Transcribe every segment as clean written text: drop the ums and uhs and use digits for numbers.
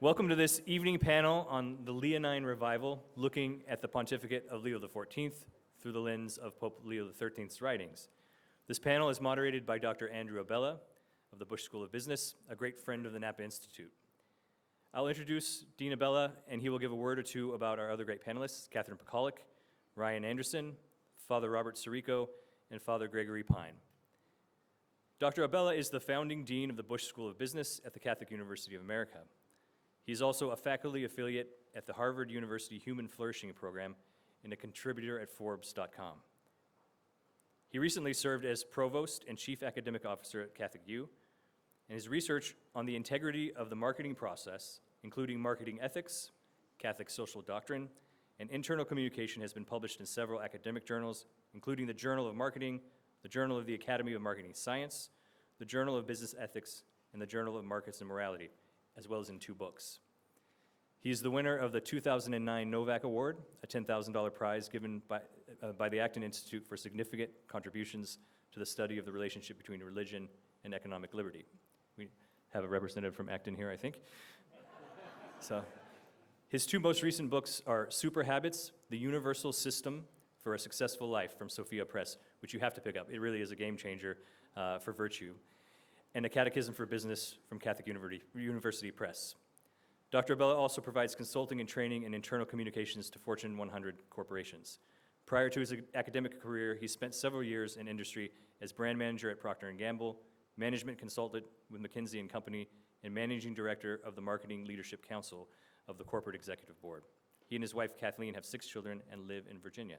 Welcome to this evening panel on the Leonine Revival, looking at the Pontificate of Leo XIV through the lens of Pope Leo XIII's writings. This panel is moderated by Dr. Andrew Abela of the Busch School of Business, a great friend of the Napa Institute. I'll introduce Dean Abela, and he will give a word or two about our other great panelists, Catherine Pakaluk, Ryan Anderson, Father Robert Sirico, and Father Gregory Pine. Dr. Abela is the founding dean of the Busch School of Business at the Catholic University of America. He's also a faculty affiliate at the Harvard University Human Flourishing Program and a contributor at Forbes.com. He recently served as provost and chief academic officer at Catholic U, and his research on the integrity of the marketing process, including marketing ethics, Catholic social doctrine, and internal communication, has been published in several academic journals, including the Journal of Marketing, the Journal of the Academy of Marketing Science, the Journal of Business Ethics, and the Journal of Markets and Morality, as well as in 2 books. He is the winner of the 2009 Novak Award, a $10,000 prize given by the Acton Institute for significant contributions to the study of the relationship between religion and economic liberty. We have a representative from Acton here, I think. So, his 2 most recent books are Super Habits, The Universal System for a Successful Life from Sophia Press, which you have to pick up. It really is a game changer for virtue, and A Catechism for Business from Catholic University Press. Dr. Abela also provides consulting and training in internal communications to Fortune 100 corporations. Prior to his academic career, he spent several years in industry as brand manager at Procter & Gamble, management consultant with McKinsey & Company, and managing director of the Marketing Leadership Council of the Corporate Executive Board. He and his wife, Kathleen, have 6 children and live in Virginia.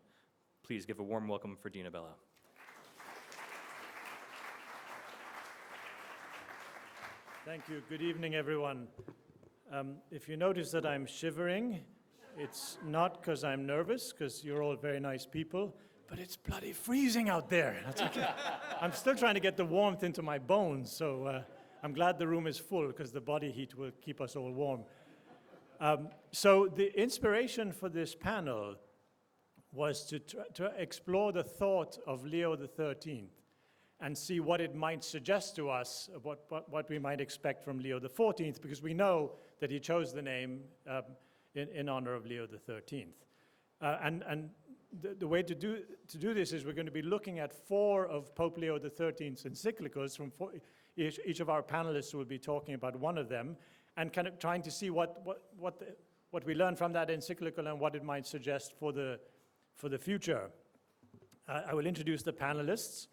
Please give a warm welcome for Dean Abela. Thank you. Good evening, everyone. If you notice that I'm shivering, it's not because I'm nervous, because you're all very nice people, but it's bloody freezing out there. That's okay. I'm still trying to get the warmth into my bones, so I'm glad the room is full, because the body heat will keep us all warm. So the inspiration for this panel was to explore the thought of Leo XIII and see what it might suggest to us, what we might expect from Leo XIV, because we know that he chose the name in honor of Leo XIII. And the way to do this is we're going to be looking at 4 of Pope Leo XIII's encyclicals. Each of our panelists will be talking about one of them, and kind of trying to see what we learn from that encyclical and what it might suggest for the future. I will introduce the panelists.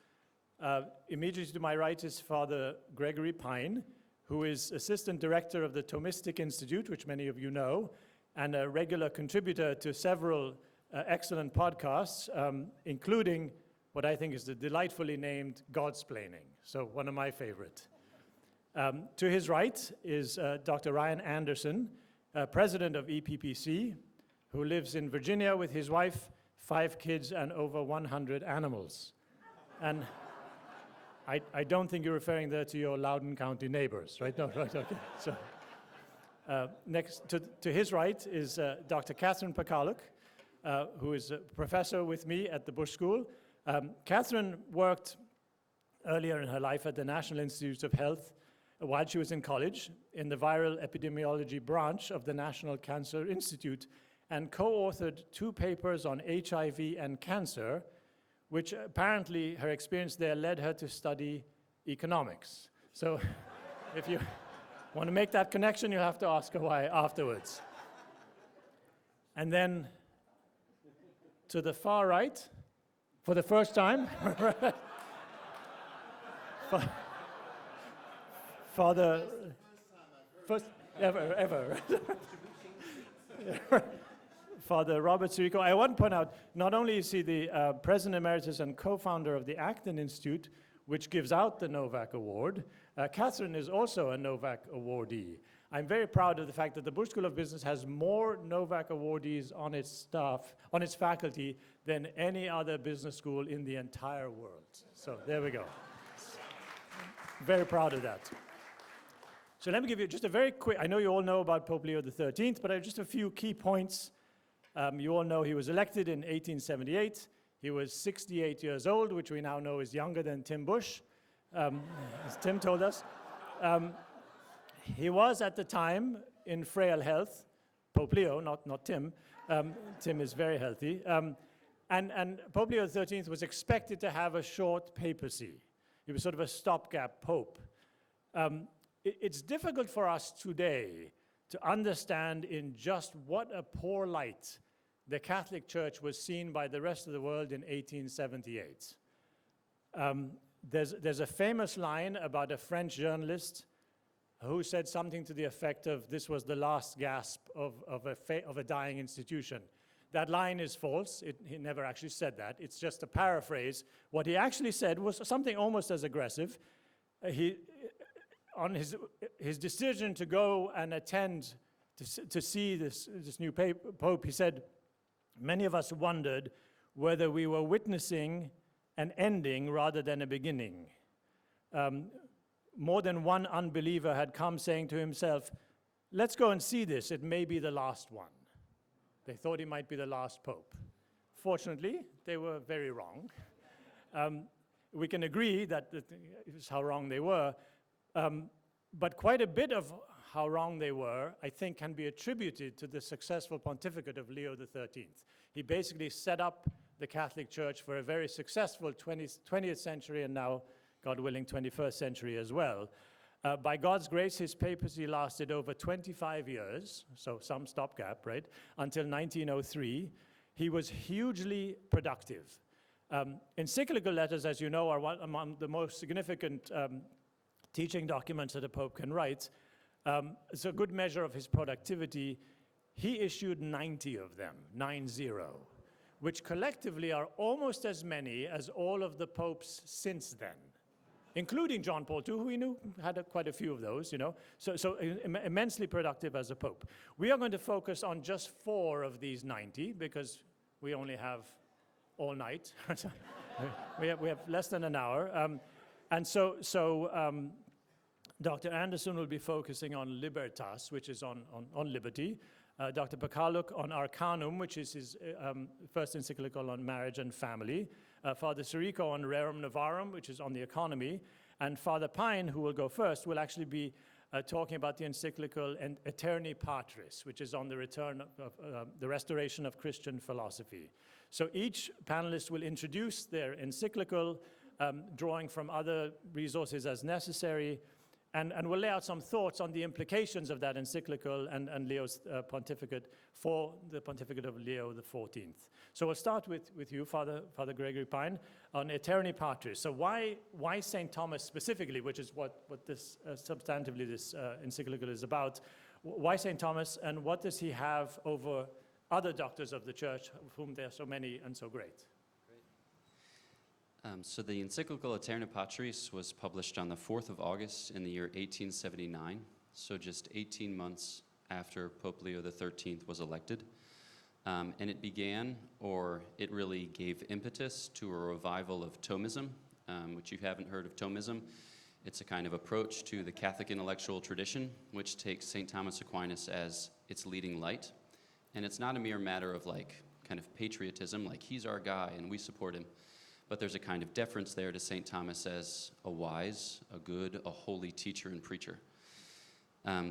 Immediately to my right is Father Gregory Pine, who is Assistant Director of the Thomistic Institute, which many of you know, and a regular contributor to several excellent podcasts, including what I think is the delightfully named Godsplaining, so one of my favorite. To his right is Dr. Ryan Anderson, President of EPPC, who lives in Virginia with his wife, 5 kids, and over 100 animals. And I don't think you're referring there to your Loudoun County neighbors, right? No, right, okay. So, next to his right is Dr. Catherine Pakaluk, who is a professor with me at the Busch School. Catherine worked earlier in her life at the National Institute of Health while she was in college in the viral epidemiology branch of the National Cancer Institute, and co-authored 2 papers on HIV and cancer, which apparently her experience there led her to study economics. So if you want to make that connection, you have to ask her why afterwards. And then to the far right, for the first time, Father, first ever. Father Robert Sirico. I want to point out, not only is he the President Emeritus and co-founder of the Acton Institute, which gives out the Novak Award, Catherine is also a Novak awardee. I'm very proud of the fact that the Busch School of Business has more Novak awardees on its staff, on its faculty, than any other business school in the entire world. So there we go. Very proud of that. So let me give you just a very quick, I know you all know about Pope Leo XIII, but I have just a few key points. You all know he was elected in 1878. He was 68 years old, which we now know is younger than Tim Busch, as Tim told us. He was, at the time, in frail health, Pope Leo, not Tim. Tim is very healthy. And Pope Leo XIII was expected to have a short papacy. He was sort of a stopgap pope. It's difficult for us today to understand in just what a poor light the Catholic Church was seen by the rest of the world in 1878. There's a famous line about a French journalist who said something to the effect of, this was the last gasp of a dying institution. That line is false. He never actually said that. It's just a paraphrase. What he actually said was something almost as aggressive. On his decision to go and attend to see this new pope, he said, many of us wondered whether we were witnessing an ending rather than a beginning. More than one unbeliever had come saying to himself, let's go and see this, it may be the last one. They thought he might be the last pope. Fortunately, they were very wrong. We can agree that it is how wrong they were, but quite a bit of how wrong they were, I think, can be attributed to the successful pontificate of Leo XIII. He basically set up the Catholic Church for a very successful 20th century and now, God willing, 21st century as well. By God's grace, his papacy lasted over 25 years, so some stopgap, right, until 1903. He was hugely productive. Encyclical letters, as you know, are one among the most significant teaching documents that a pope can write. It's a good measure of his productivity. He issued 90 of them, 90, which collectively are almost as many as all of the popes since then, including John Paul II, who we knew had quite a few of those, you know. So immensely productive as a pope. We are going to focus on just 4 of these 90 because we only have all night. we have less than an hour. And so Dr. Anderson will be focusing on Libertas, which is on liberty. Dr. Pakaluk on Arcanum, which is his first encyclical on marriage and family. Father Sirico on Rerum Novarum, which is on the economy. And Father Pine, who will go first, will actually be talking about the encyclical Aeterni Patris, which is on the return of the restoration of Christian philosophy. So each panelist will introduce their encyclical, drawing from other resources as necessary, and we'll lay out some thoughts on the implications of that encyclical and Leo's pontificate for the pontificate of Leo XIV. So we'll start with you, Father Gregory Pine, on Aeterni Patris. So why St. Thomas specifically, which is what this substantively this encyclical is about? Why St. Thomas, and what does he have over other doctors of the Church, of whom there are so many and so great? So the encyclical Aeterni Patris was published on the 4th of August in the year 1879, so just 18 months after Pope Leo XIII was elected. And it began, or it really gave impetus to a revival of Thomism, which you haven't heard of Thomism. It's a kind of approach to the Catholic intellectual tradition, which takes St. Thomas Aquinas as its leading light. And it's not a mere matter of like kind of patriotism, like he's our guy and we support him. But there's a kind of deference there to St. Thomas as a wise, a good, a holy teacher and preacher.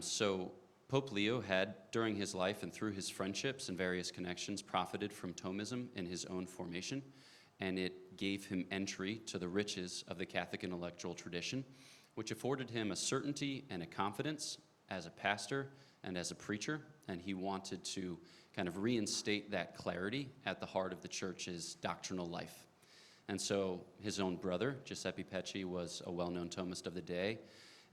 So Pope Leo had, during his life and through his friendships and various connections, profited from Thomism in his own formation, and it gave him entry to the riches of the Catholic intellectual tradition, which afforded him a certainty and a confidence as a pastor and as a preacher, and he wanted to kind of reinstate that clarity at the heart of the Church's doctrinal life. And so his own brother, Giuseppe Pecci, was a well-known Thomist of the day,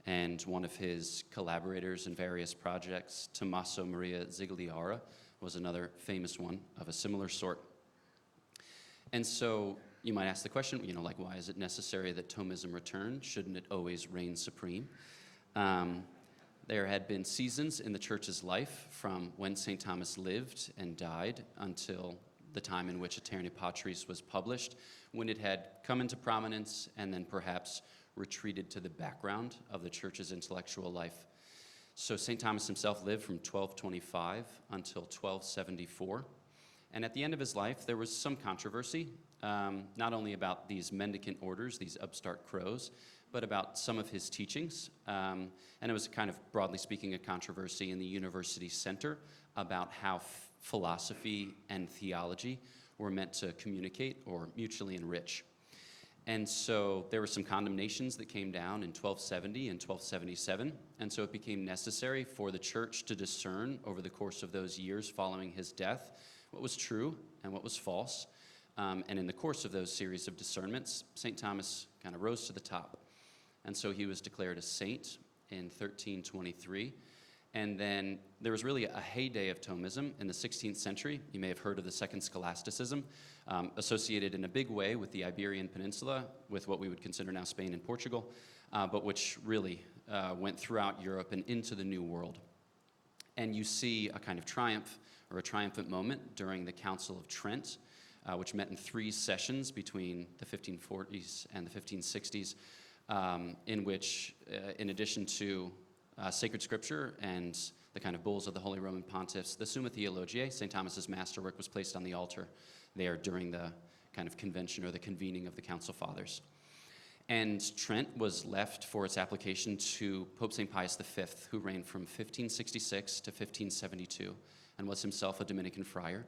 and one of his collaborators in various projects, Tommaso Maria Zigliara, was another famous one of a similar sort. And so you might ask the question, you know, like, why is it necessary that Thomism return? Shouldn't it always reign supreme? There had been seasons in the Church's life from when St. Thomas lived and died until the time in which Aeterni Patris was published, when it had come into prominence and then perhaps retreated to the background of the Church's intellectual life. So St. Thomas himself lived from 1225 until 1274. And at the end of his life, there was some controversy, not only about these mendicant orders, these upstart crows, but about some of his teachings. And it was kind of, broadly speaking, a controversy in the university center about how philosophy and theology were meant to communicate or mutually enrich. And so there were some condemnations that came down in 1270 and 1277, and so it became necessary for the church to discern over the course of those years following his death what was true and what was false. And in the course of those series of discernments, St. Thomas kind of rose to the top. And so he was declared a saint in 1323. And then there was really a heyday of Thomism in the 16th century. You may have heard of the Second Scholasticism, associated in a big way with the Iberian Peninsula, with what we would consider now Spain and Portugal, but which really went throughout Europe and into the New World. And you see a kind of triumph, or a triumphant moment, during the Council of Trent, which met in 3 sessions between the 1540s and the 1560s, in which, in addition to sacred scripture and the kind of bulls of the Holy Roman Pontiffs, the Summa Theologiae, St. Thomas's masterwork, was placed on the altar there during the kind of convention or the convening of the Council Fathers. And Trent was left for its application to Pope St. Pius V, who reigned from 1566 to 1572 and was himself a Dominican friar.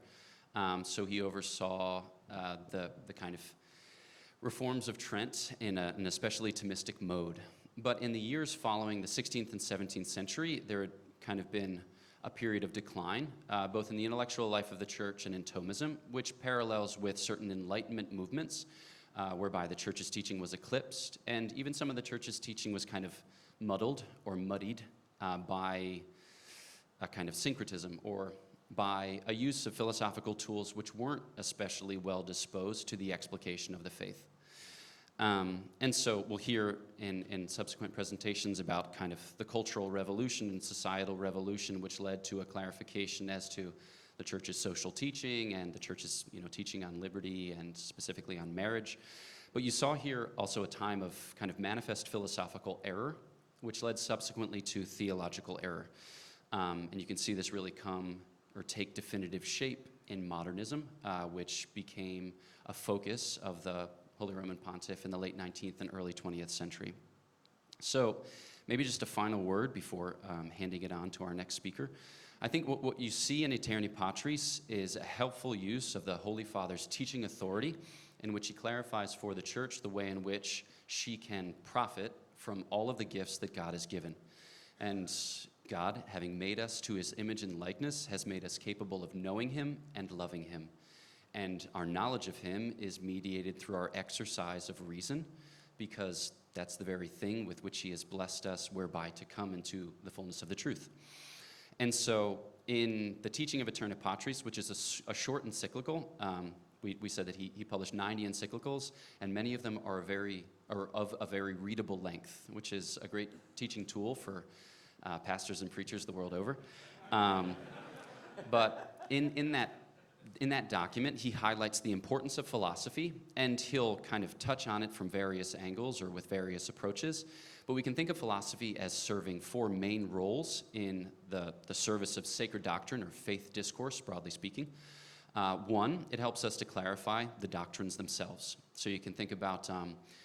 So he oversaw the kind of reforms of Trent in an especially Thomistic mode. But in the years following the 16th and 17th century, there had kind of been a period of decline, both in the intellectual life of the church and in Thomism, which parallels with certain Enlightenment movements, whereby the church's teaching was eclipsed, and even some of the church's teaching was kind of muddled or muddied by a kind of syncretism, or by a use of philosophical tools which weren't especially well disposed to the explication of the faith. And so we'll hear in subsequent presentations about kind of the cultural revolution and societal revolution, which led to a clarification as to the church's social teaching and the church's teaching on liberty and specifically on marriage. But you saw here also a time of kind of manifest philosophical error, which led subsequently to theological error. And you can see this really come or take definitive shape in modernism, which became a focus of the Holy Roman Pontiff in the late 19th and early 20th century. So maybe just a final word before handing it on to our next speaker. I think what you see in Aeterni Patris is a helpful use of the Holy Father's teaching authority, in which he clarifies for the church the way in which she can profit from all of the gifts that God has given. And God, having made us to his image and likeness, has made us capable of knowing him and loving him. And our knowledge of him is mediated through our exercise of reason, because that's the very thing with which he has blessed us, whereby to come into the fullness of the truth. And so in the teaching of Aeterni Patris, which is a short encyclical, we said that he published 90 encyclicals, and many of them are of a very readable length, which is a great teaching tool for pastors and preachers the world over. But in that document, he highlights the importance of philosophy, and he'll kind of touch on it from various angles or with various approaches. But we can think of philosophy as serving 4 main roles in the service of sacred doctrine or faith discourse, broadly speaking. 1, it helps us to clarify the doctrines themselves. So you can think about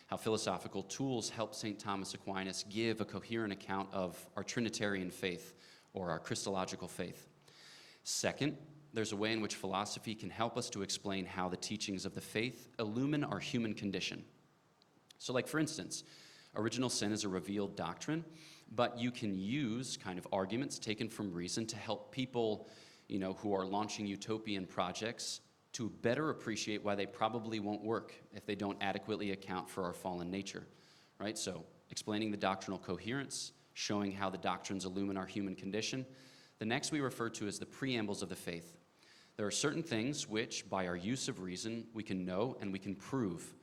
how philosophical tools help St. Thomas Aquinas give a coherent account of our Trinitarian faith or our Christological faith. 2nd, there's a way in which philosophy can help us to explain how the teachings of the faith illumine our human condition. So like, for instance, original sin is a revealed doctrine, but you can use kind of arguments taken from reason to help people, who are launching utopian projects to better appreciate why they probably won't work if they don't adequately account for our fallen nature, right? So explaining the doctrinal coherence, showing how the doctrines illumine our human condition. The next we refer to as the preambles of the faith. There are certain things which, by our use of reason, we can know and we can prove.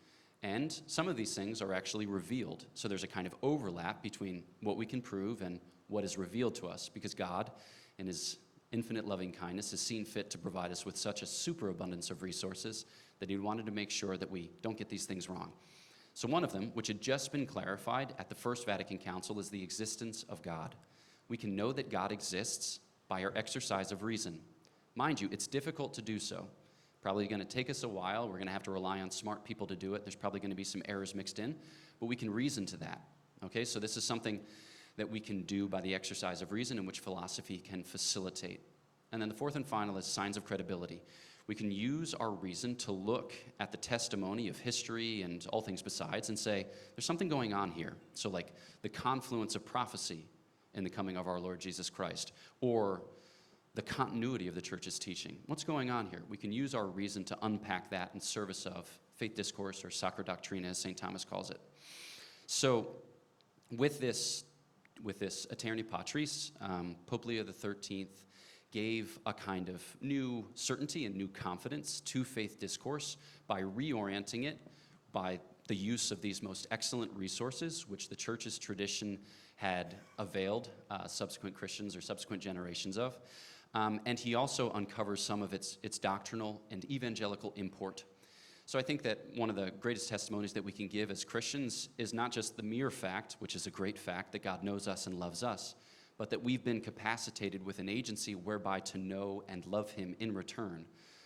And some of these things are actually revealed. So there's a kind of overlap between what we can prove and what is revealed to us, because God, in his infinite loving kindness, has seen fit to provide us with such a superabundance of resources that he wanted to make sure that we don't get these things wrong. So one of them, which had just been clarified at the First Vatican Council, is the existence of God. We can know that God exists by our exercise of reason. Mind you, it's difficult to do so, Probably going to take us a while. We're going to have to rely on smart people to do it. There's probably going to be some errors mixed in, but we can reason to that. Okay, so this is something that we can do by the exercise of reason, in which philosophy can facilitate. And then the fourth and final is signs of credibility. We can use our reason to look at the testimony of history and all things besides and say, there's something going on here. So like the confluence of prophecy in the coming of our Lord Jesus Christ, or the continuity of the church's teaching. What's going on here? We can use our reason to unpack that in service of faith discourse, or sacra doctrina, as St. Thomas calls it. So with this Aeterni Patris, Pope Leo XIII gave a kind of new certainty and new confidence to faith discourse by reorienting it by the use of these most excellent resources, which the church's tradition had availed subsequent Christians or subsequent generations of. And he also uncovers some of its doctrinal and evangelical import. So I think that one of the greatest testimonies that we can give as Christians is not just the mere fact, which is a great fact, that God knows us and loves us, but that we've been capacitated with an agency whereby to know and love him in return,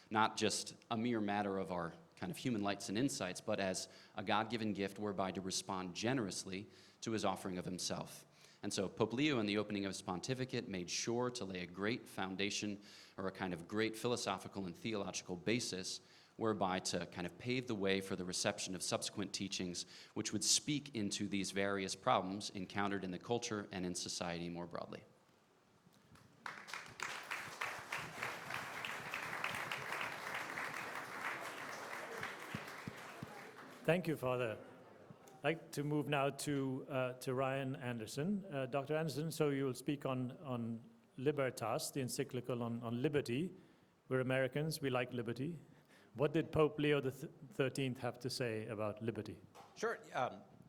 not just a mere matter of our kind of human lights and insights, but as a God-given gift whereby to respond generously to his offering of himself. And so Pope Leo, in the opening of his pontificate, made sure to lay a great foundation, or a kind of great philosophical and theological basis, whereby to kind of pave the way for the reception of subsequent teachings, which would speak into these various problems encountered in the culture and in society more broadly. Thank you, Father. I'd like to move now to Ryan Anderson. Dr. Anderson, so you will speak on Libertas, the encyclical on liberty. We're Americans, we like liberty. What did Pope Leo XIII have to say about liberty? Sure,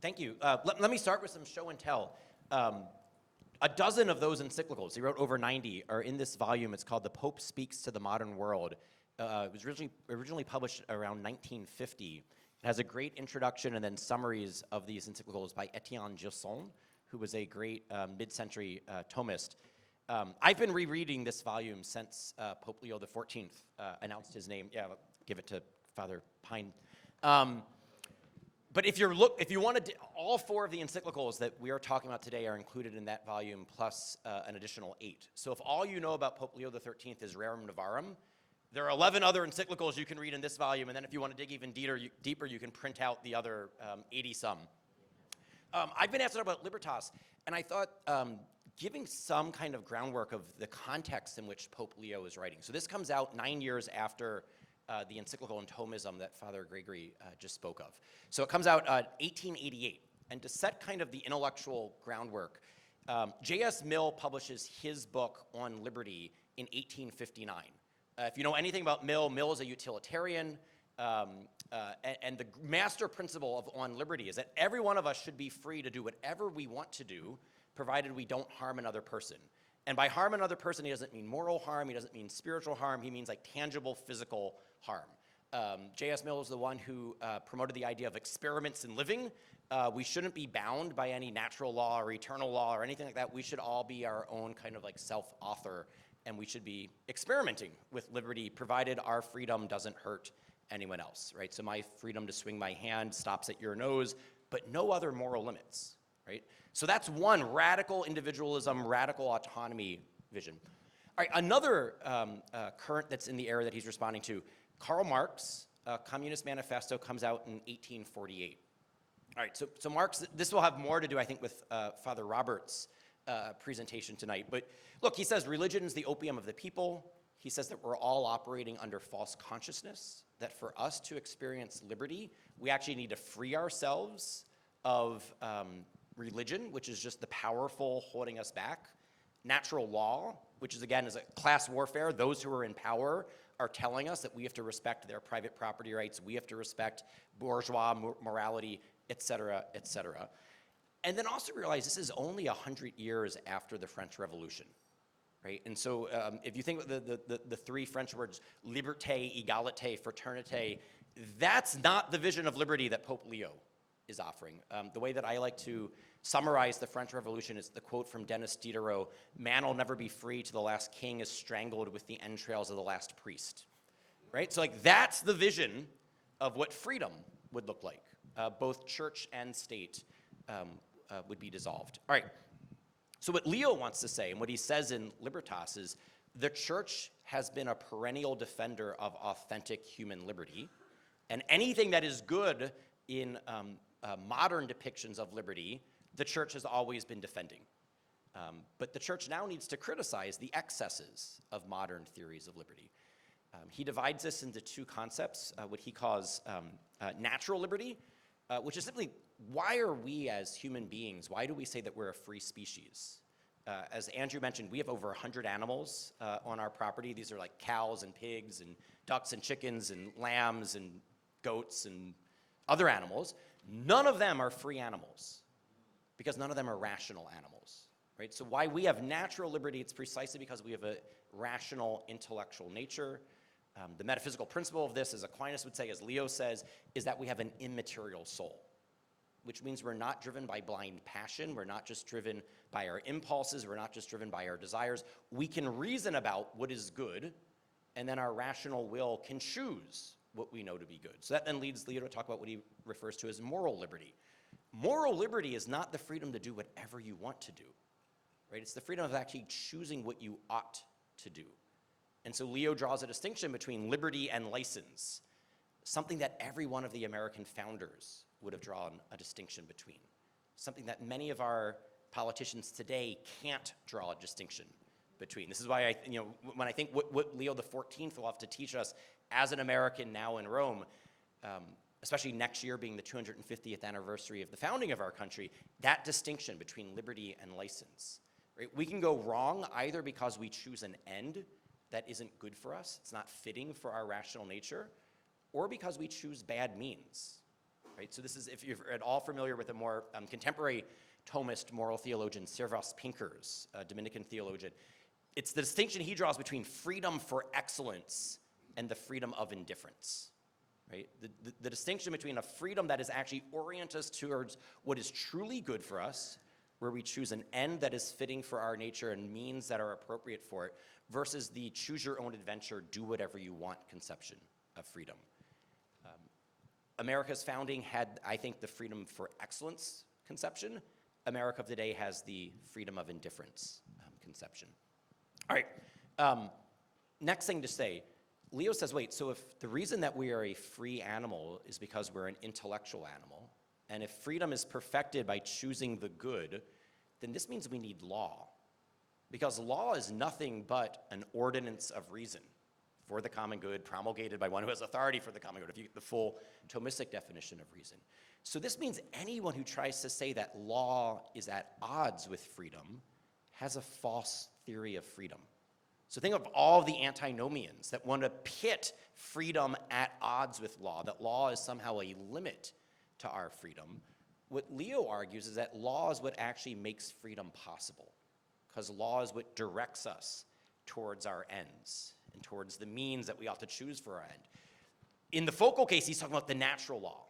thank you. Let me start with some show and tell. A dozen of those encyclicals, he wrote over 90, are in this volume. It's called The Pope Speaks to the Modern World. It was originally published around 1950. It has a great introduction and then summaries of these encyclicals by Etienne Gilson, who was a great mid-century Thomist. I've been rereading this volume since Pope Leo XIV announced his name. Yeah, give it to Father Pine. But if you want to, all four of the encyclicals that we are talking about today are included in that volume, plus an additional 8. So if all you know about Pope Leo XIII is Rerum Novarum, there are 11 other encyclicals you can read in this volume, and then if you want to dig even deeper, you can print out the other 80-some. I've been asked about Libertas, and I thought giving some kind of groundwork of the context in which Pope Leo is writing. So this comes out 9 years after the encyclical on Thomism that Father Gregory just spoke of. So it comes out 1888. And to set kind of the intellectual groundwork, J.S. Mill publishes his book on liberty in 1859. If you know anything about Mill, Mill is a utilitarian, and the master principle of On Liberty is that every one of us should be free to do whatever we want to do, provided we don't harm another person. And by harm another person, he doesn't mean moral harm, he doesn't mean spiritual harm, he means like tangible physical harm. J.S. Mill is the one who promoted the idea of experiments in living. We shouldn't be bound by any natural law or eternal law or anything like that. We should all be our own kind of like self-author, and we should be experimenting with liberty, provided our freedom doesn't hurt anyone else, right? So my freedom to swing my hand stops at your nose, but no other moral limits, right? So that's one radical individualism, radical autonomy vision. All right, another current that's in the era that he's responding to, Karl Marx, Communist Manifesto comes out in 1848. All right, so Marx, this will have more to do, I think, with Father Robert's presentation tonight. But look, he says religion is the opium of the people. He says that we're all operating under false consciousness, that for us to experience liberty, we actually need to free ourselves of religion, which is just the powerful holding us back. Natural law, which is again is a class warfare. Those who are in power are telling us that we have to respect their private property rights, we have to respect bourgeois morality, et cetera, et cetera. And then also realize this is only 100 years after the French Revolution, right? And so if you think of the three French words, liberté, égalité, fraternité, that's not the vision of liberty that Pope Leo is offering. The way that I like to summarize the French Revolution is the quote from Denis Diderot, "Man will never be free till the last king is strangled with the entrails of the last priest." right? So like that's the vision of what freedom would look like. Both church and state would be dissolved. All right, so what Leo wants to say, and what he says in Libertas, is the church has been a perennial defender of authentic human liberty, and anything that is good in modern depictions of liberty, the church has always been defending. But the church now needs to criticize the excesses of modern theories of liberty. He divides this into two concepts, what he calls natural liberty, which is simply, why are we as human beings, why do we say that we're a free species? As Andrew mentioned, we have over 100 animals on our property. These are like cows and pigs and ducks and chickens and lambs and goats and other animals. None of them are free animals because none of them are rational animals, right? So why we have natural liberty, it's precisely because we have a rational intellectual nature. The metaphysical principle of this, as Aquinas would say, as Leo says, is that we have an immaterial soul, which means we're not driven by blind passion. We're not just driven by our impulses. We're not just driven by our desires. We can reason about what is good, and then our rational will can choose what we know to be good. So that then leads Leo to talk about what he refers to as moral liberty. Moral liberty is not the freedom to do whatever you want to do, right? It's the freedom of actually choosing what you ought to do. And so Leo draws a distinction between liberty and license, something that every one of the American founders would have drawn a distinction between, something that many of our politicians today can't draw a distinction between. This is why when I think what Leo XIV will have to teach us as an American now in Rome, especially next year being the 250th anniversary of the founding of our country, that distinction between liberty and license. Right? We can go wrong either because we choose an end that isn't good for us, it's not fitting for our rational nature, or because we choose bad means. Right? So this is, if you're at all familiar with a more contemporary Thomist moral theologian, Servas Pincers, a Dominican theologian, it's the distinction he draws between freedom for excellence and the freedom of indifference. Right? The distinction between a freedom that is actually oriented us towards what is truly good for us, where we choose an end that is fitting for our nature and means that are appropriate for it, versus the choose your own adventure, do whatever you want conception of freedom. America's founding had, I think, the freedom for excellence conception. America of today has the freedom of indifference conception. All right, next thing to say, Leo says, wait, so if the reason that we are a free animal is because we're an intellectual animal, and if freedom is perfected by choosing the good, then this means we need law. Because law is nothing but an ordinance of reason for the common good, promulgated by one who has authority for the common good, if you get the full Thomistic definition of reason. So this means anyone who tries to say that law is at odds with freedom has a false theory of freedom. So think of all the antinomians that want to pit freedom at odds with law, that law is somehow a limit to our freedom. What Leo argues is that law is what actually makes freedom possible, because law is what directs us towards our ends and towards the means that we ought to choose for our end. In the focal case, he's talking about the natural law,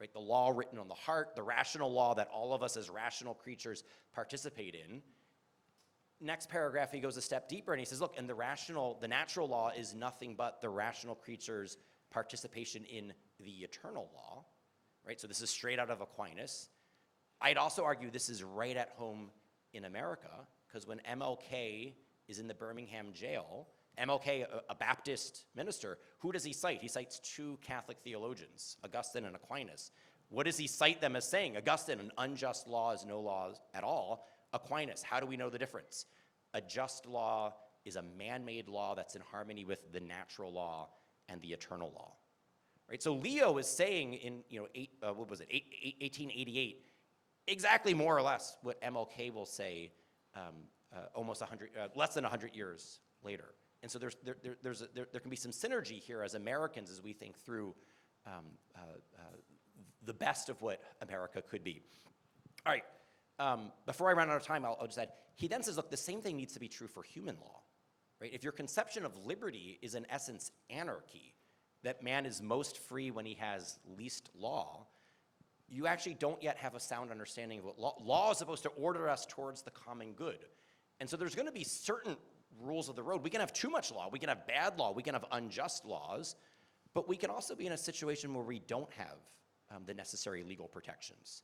right? The law written on the heart, the rational law that all of us as rational creatures participate in. Next paragraph, he goes a step deeper and he says, look, and the natural law is nothing but the rational creature's participation in the eternal law, right? So this is straight out of Aquinas. I'd also argue this is right at home in America, because when MLK is in the Birmingham jail, MLK, a Baptist minister, who does he cite? He cites two Catholic theologians, Augustine and Aquinas. What does he cite them as saying? Augustine, an unjust law is no law at all. Aquinas, how do we know the difference? A just law is a man-made law that's in harmony with the natural law and the eternal law. Right? So Leo is saying in 1888, exactly more or less what MLK will say less than 100 years later. And so there can be some synergy here as Americans as we think through the best of what America could be. All right, before I run out of time, I'll just add, he then says, look, the same thing needs to be true for human law. Right? If your conception of liberty is in essence anarchy, that man is most free when he has least law, you actually don't yet have a sound understanding of what law is supposed to order us towards the common good. And so there's going to be certain rules of the road. We can have too much law, we can have bad law, we can have unjust laws, but we can also be in a situation where we don't have the necessary legal protections.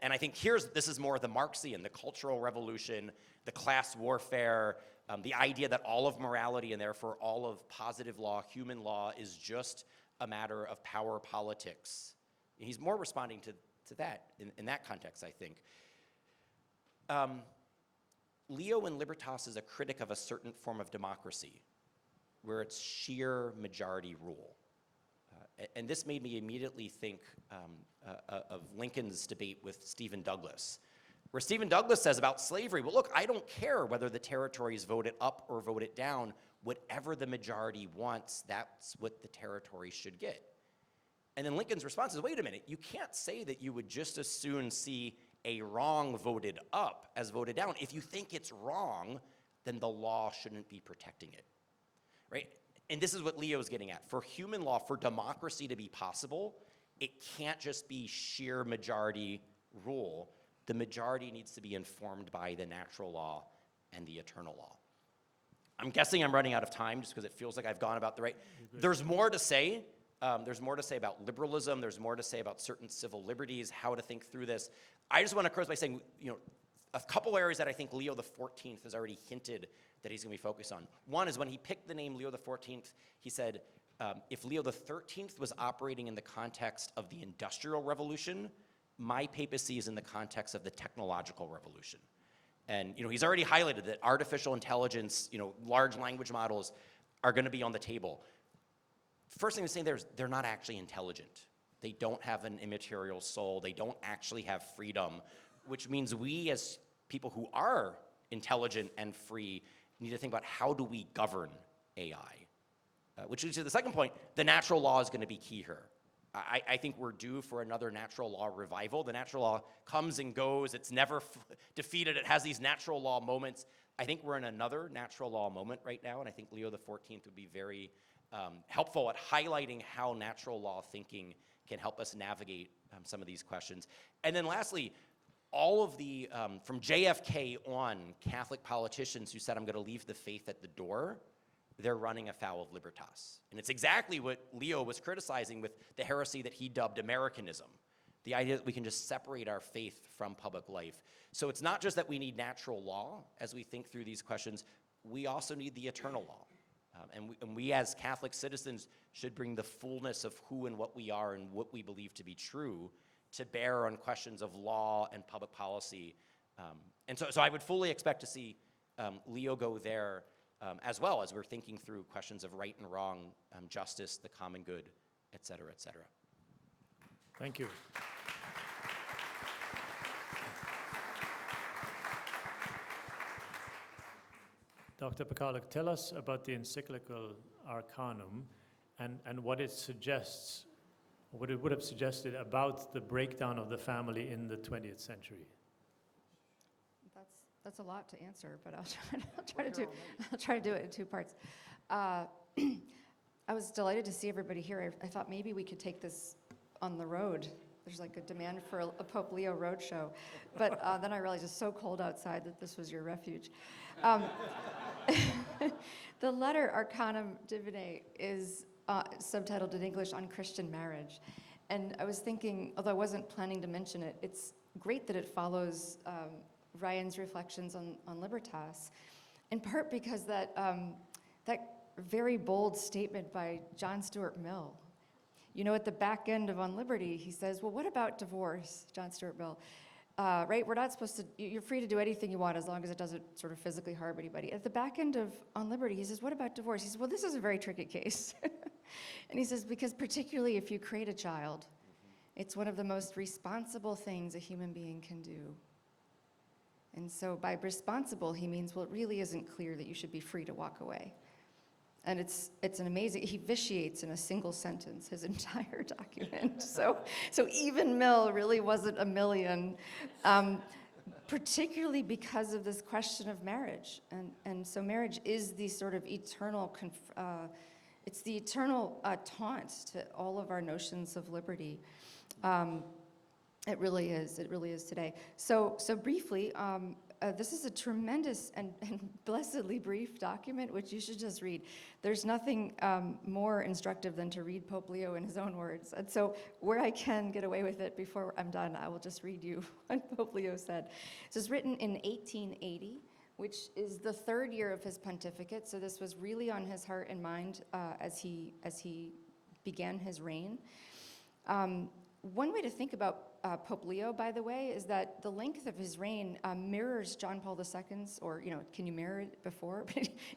And I think this is more the Marxian, the cultural revolution, the class warfare, the idea that all of morality and therefore all of positive law, human law, is just a matter of power politics. He's more responding to that in that context, I think. Leo in Libertas is a critic of a certain form of democracy, where it's sheer majority rule. And this made me immediately think of Lincoln's debate with Stephen Douglas, where Stephen Douglas says about slavery, well, look, I don't care whether the territories vote it up or vote it down. Whatever the majority wants, that's what the territory should get. And then Lincoln's response is, wait a minute, you can't say that you would just as soon see a wrong voted up as voted down. If you think it's wrong, then the law shouldn't be protecting it, right? And this is what Leo's getting at. For human law, for democracy to be possible, it can't just be sheer majority rule. The majority needs to be informed by the natural law and the eternal law. I'm guessing I'm running out of time just because it feels like I've gone about the right. There's more to say. There's more to say about liberalism. There's more to say about certain civil liberties, how to think through this. I just want to close by saying, a couple areas that I think Leo XIV has already hinted that he's going to be focused on. One is when he picked the name Leo XIV, he said, if Leo XIII was operating in the context of the Industrial Revolution, my papacy is in the context of the technological revolution. And he's already highlighted that artificial intelligence, large language models are going to be on the table. First thing to say there is they're not actually intelligent. They don't have an immaterial soul. They don't actually have freedom, which means we as people who are intelligent and free need to think about how do we govern AI. Which leads to the second point, the natural law is going to be key here. I think we're due for another natural law revival. The natural law comes and goes. It's never defeated. It has these natural law moments. I think we're in another natural law moment right now, and I think Leo XIV would be very helpful at highlighting how natural law thinking can help us navigate some of these questions. And then lastly, all of the, from JFK on, Catholic politicians who said, I'm going to leave the faith at the door, they're running afoul of libertas. And it's exactly what Leo was criticizing with the heresy that he dubbed Americanism, the idea that we can just separate our faith from public life. So it's not just that we need natural law as we think through these questions, we also need the eternal law. And we as Catholic citizens should bring the fullness of who and what we are and what we believe to be true to bear on questions of law and public policy. And so I would fully expect to see Leo go there as well as we're thinking through questions of right and wrong, justice, the common good, et cetera, et cetera. Thank you. Dr. Pakaluk, tell us about the encyclical Arcanum and what it suggests, what it would have suggested about the breakdown of the family in the 20th century. That's a lot to answer, but I'll try to do it in two parts. I was delighted to see everybody here. I thought maybe we could take this on the road. There's like a demand for a Pope Leo roadshow, but then I realized it's so cold outside that this was your refuge. The letter Arcanum Divinae is subtitled in English on Christian marriage, and I was thinking, although I wasn't planning to mention it, it's great that it follows Ryan's reflections on Libertas, in part because that very bold statement by John Stuart Mill. At the back end of On Liberty, he says, well, what about divorce, John Stuart Mill? Right, we're not supposed to, you're free to do anything you want as long as it doesn't sort of physically harm anybody. At the back end of On Liberty, he says, what about divorce? He says, well, this is a very tricky case. And he says, because particularly if you create a child, it's one of the most responsible things a human being can do. And so by responsible, he means, well, it really isn't clear that you should be free to walk away. And it's an amazing, he vitiates in a single sentence his entire document. So even Mill really wasn't a million, particularly because of this question of marriage. And so marriage is the sort of eternal, it's the eternal taunt to all of our notions of liberty. It really is today. So briefly, this is a tremendous and blessedly brief document, which you should just read. There's nothing more instructive than to read Pope Leo in his own words. And so where I can get away with it before I'm done, I will just read you what Pope Leo said. This was written in 1880, which is the third year of his pontificate. So this was really on his heart and mind as he began his reign. One way to think about Pope Leo, by the way, is that the length of his reign mirrors John Paul II's, or can you mirror it before?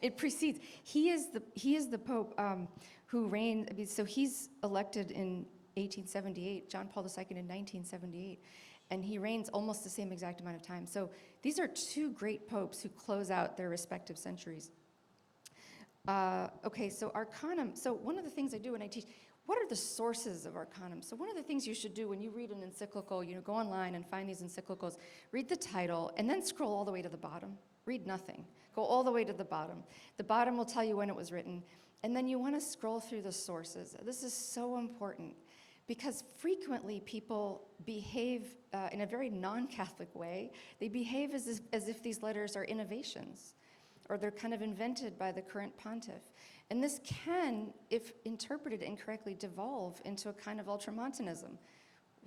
It precedes. He is the Pope who reigned. I mean, so he's elected in 1878. John Paul II in 1978, and he reigns almost the same exact amount of time. So these are two great popes who close out their respective centuries. Okay, so Arcanum. So one of the things I do when I teach. What are the sources of Arcanum? So one of the things you should do when you read an encyclical, go online and find these encyclicals, read the title, and then scroll all the way to the bottom. Read nothing. Go all the way to the bottom. The bottom will tell you when it was written. And then you want to scroll through the sources. This is so important because frequently people behave in a very non-Catholic way. They behave as if these letters are innovations, or they're kind of invented by the current pontiff. And this can, if interpreted incorrectly, devolve into a kind of ultramontanism.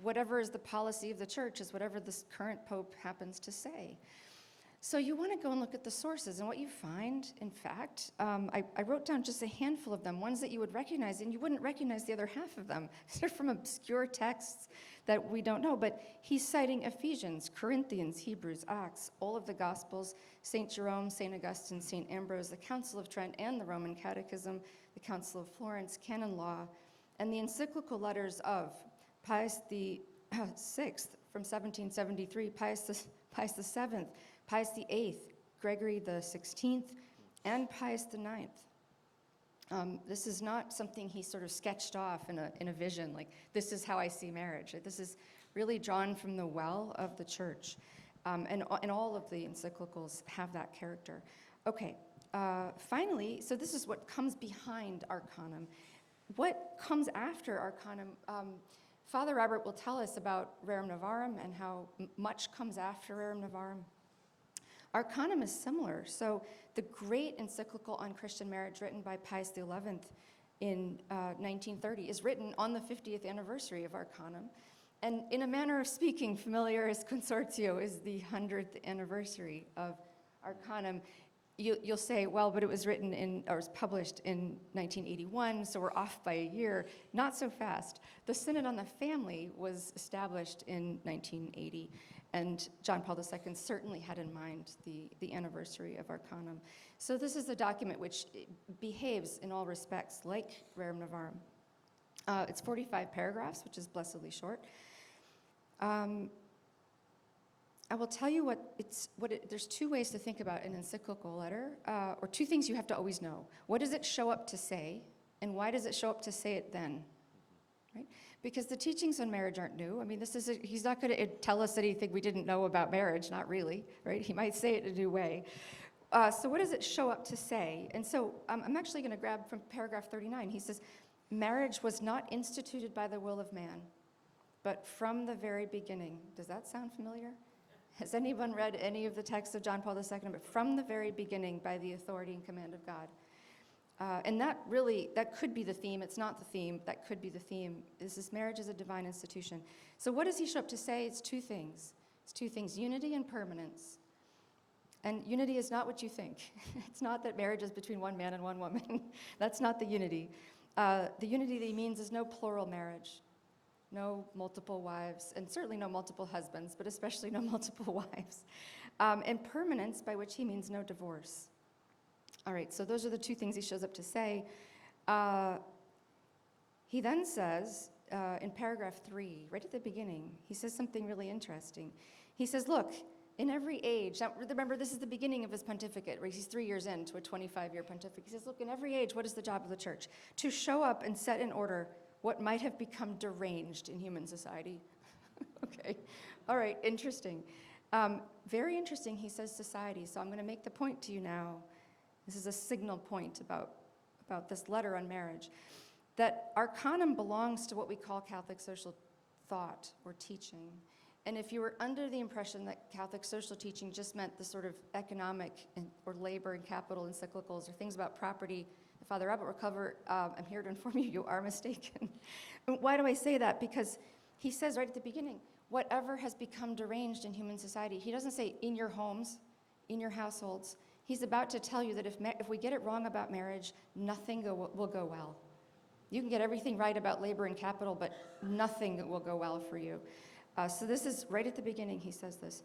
Whatever is the policy of the church is whatever this current pope happens to say. So you want to go and look at the sources, and what you find, in fact, I wrote down just a handful of them, ones that you would recognize, and you wouldn't recognize the other half of them. They're from obscure texts that we don't know, but he's citing Ephesians, Corinthians, Hebrews, Acts, all of the Gospels, St. Jerome, St. Augustine, St. Ambrose, the Council of Trent, and the Roman Catechism, the Council of Florence, canon law, and the encyclical letters of Pius VI from 1773, Pius VII, Pius VIII, Gregory XVI, and Pius IX. This is not something he sort of sketched off in a vision, like, this is how I see marriage. This is really drawn from the well of the church. And all of the encyclicals have that character. Okay, finally, so this is what comes behind Arcanum. What comes after Arcanum? Father Robert will tell us about Rerum Novarum and how much comes after Rerum Novarum. Arcanum is similar. So the great encyclical on Christian marriage written by Pius XI in 1930 is written on the 50th anniversary of Arcanum. And in a manner of speaking, Familiaris Consortio is the 100th anniversary of Arcanum. You'll say, well, but it was written or was published in 1981, so we're off by a year. Not so fast. The Synod on the Family was established in 1980, and John Paul II certainly had in mind the anniversary of Arcanum. So this is a document which behaves in all respects like Rerum Novarum. It's 45 paragraphs, which is blessedly short. I will tell you there's two ways to think about an encyclical letter, or two things you have to always know. What does it show up to say, and why does it show up to say it then? Right? Because the teachings on marriage aren't new. I mean, he's not going to tell us anything we didn't know about marriage, not really, right? He might say it in a new way. So what does it show up to say? And so I'm actually going to grab from paragraph 39. He says, marriage was not instituted by the will of man, but from the very beginning. Does that sound familiar? Has anyone read any of the texts of John Paul II? But from the very beginning, by the authority and command of God. And that could be the theme. It's not the theme. That could be the theme. This marriage is a divine institution. So what does he show up to say? It's two things. Unity and permanence. And unity is not what you think. It's not that marriage is between one man and one woman. That's not the unity. The unity that he means is no plural marriage. No multiple wives, and certainly no multiple husbands, but especially no multiple wives. And permanence, by which he means no divorce. All right, so those are the two things he shows up to say. He then says, in paragraph 3, right at the beginning, he says something really interesting. He says, look, in every age, now remember this is the beginning of his pontificate, right? He's 3 years into a 25-year pontificate. He says, look, in every age, what is the job of the church? To show up and set in order what might have become deranged in human society. Okay, all right, interesting. Very interesting, he says society, so I'm going to make the point to you now. This is a signal point about this letter on marriage, that Arcanum belongs to what we call Catholic social thought or teaching. And if you were under the impression that Catholic social teaching just meant the sort of economic or labor and capital encyclicals or things about property that Father Abbott will cover, I'm here to inform you, you are mistaken. Why do I say that? Because he says right at the beginning, whatever has become deranged in human society, he doesn't say in your homes, in your households. He's about to tell you that if we get it wrong about marriage, nothing will go well. You can get everything right about labor and capital, but nothing will go well for you. So this is right at the beginning, he says this.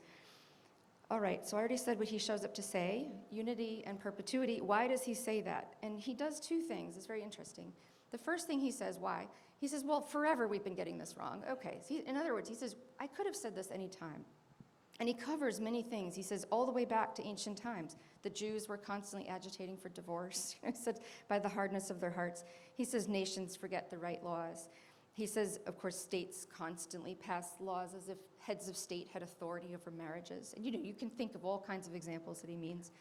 All right, so I already said what he shows up to say, unity and perpetuity. Why does he say that? And he does two things. It's very interesting. The first thing he says, why? He says, well, forever we've been getting this wrong. Okay, so in other words, he says, I could have said this any time. And he covers many things. He says all the way back to ancient times. The Jews were constantly agitating for divorce, he said, by the hardness of their hearts. He says nations forget the right laws. He says, of course, states constantly pass laws as if heads of state had authority over marriages. And you can think of all kinds of examples that he means.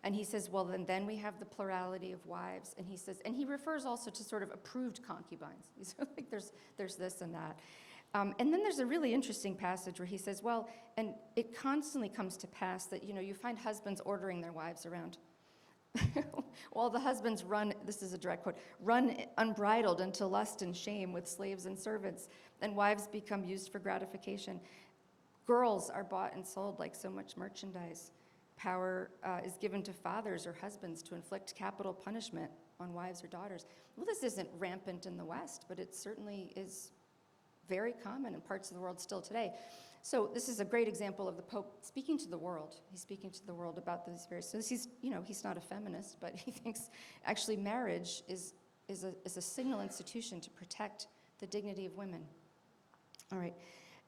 And he says, well, then we have the plurality of wives. And he says, and he refers also to sort of approved concubines. He's like, there's this and that. And then there's a really interesting passage where he says, well, and it constantly comes to pass that, you find husbands ordering their wives around. While the husbands run, this is a direct quote, run unbridled into lust and shame with slaves and servants, and wives become used for gratification. Girls are bought and sold like so much merchandise. Power is given to fathers or husbands to inflict capital punishment on wives or daughters. Well, this isn't rampant in the West, but it certainly is very common in parts of the world still today. So this is a great example of the Pope speaking to the world. He's speaking to the world about these various, so he's not a feminist, but he thinks actually marriage is a signal institution to protect the dignity of women. All right.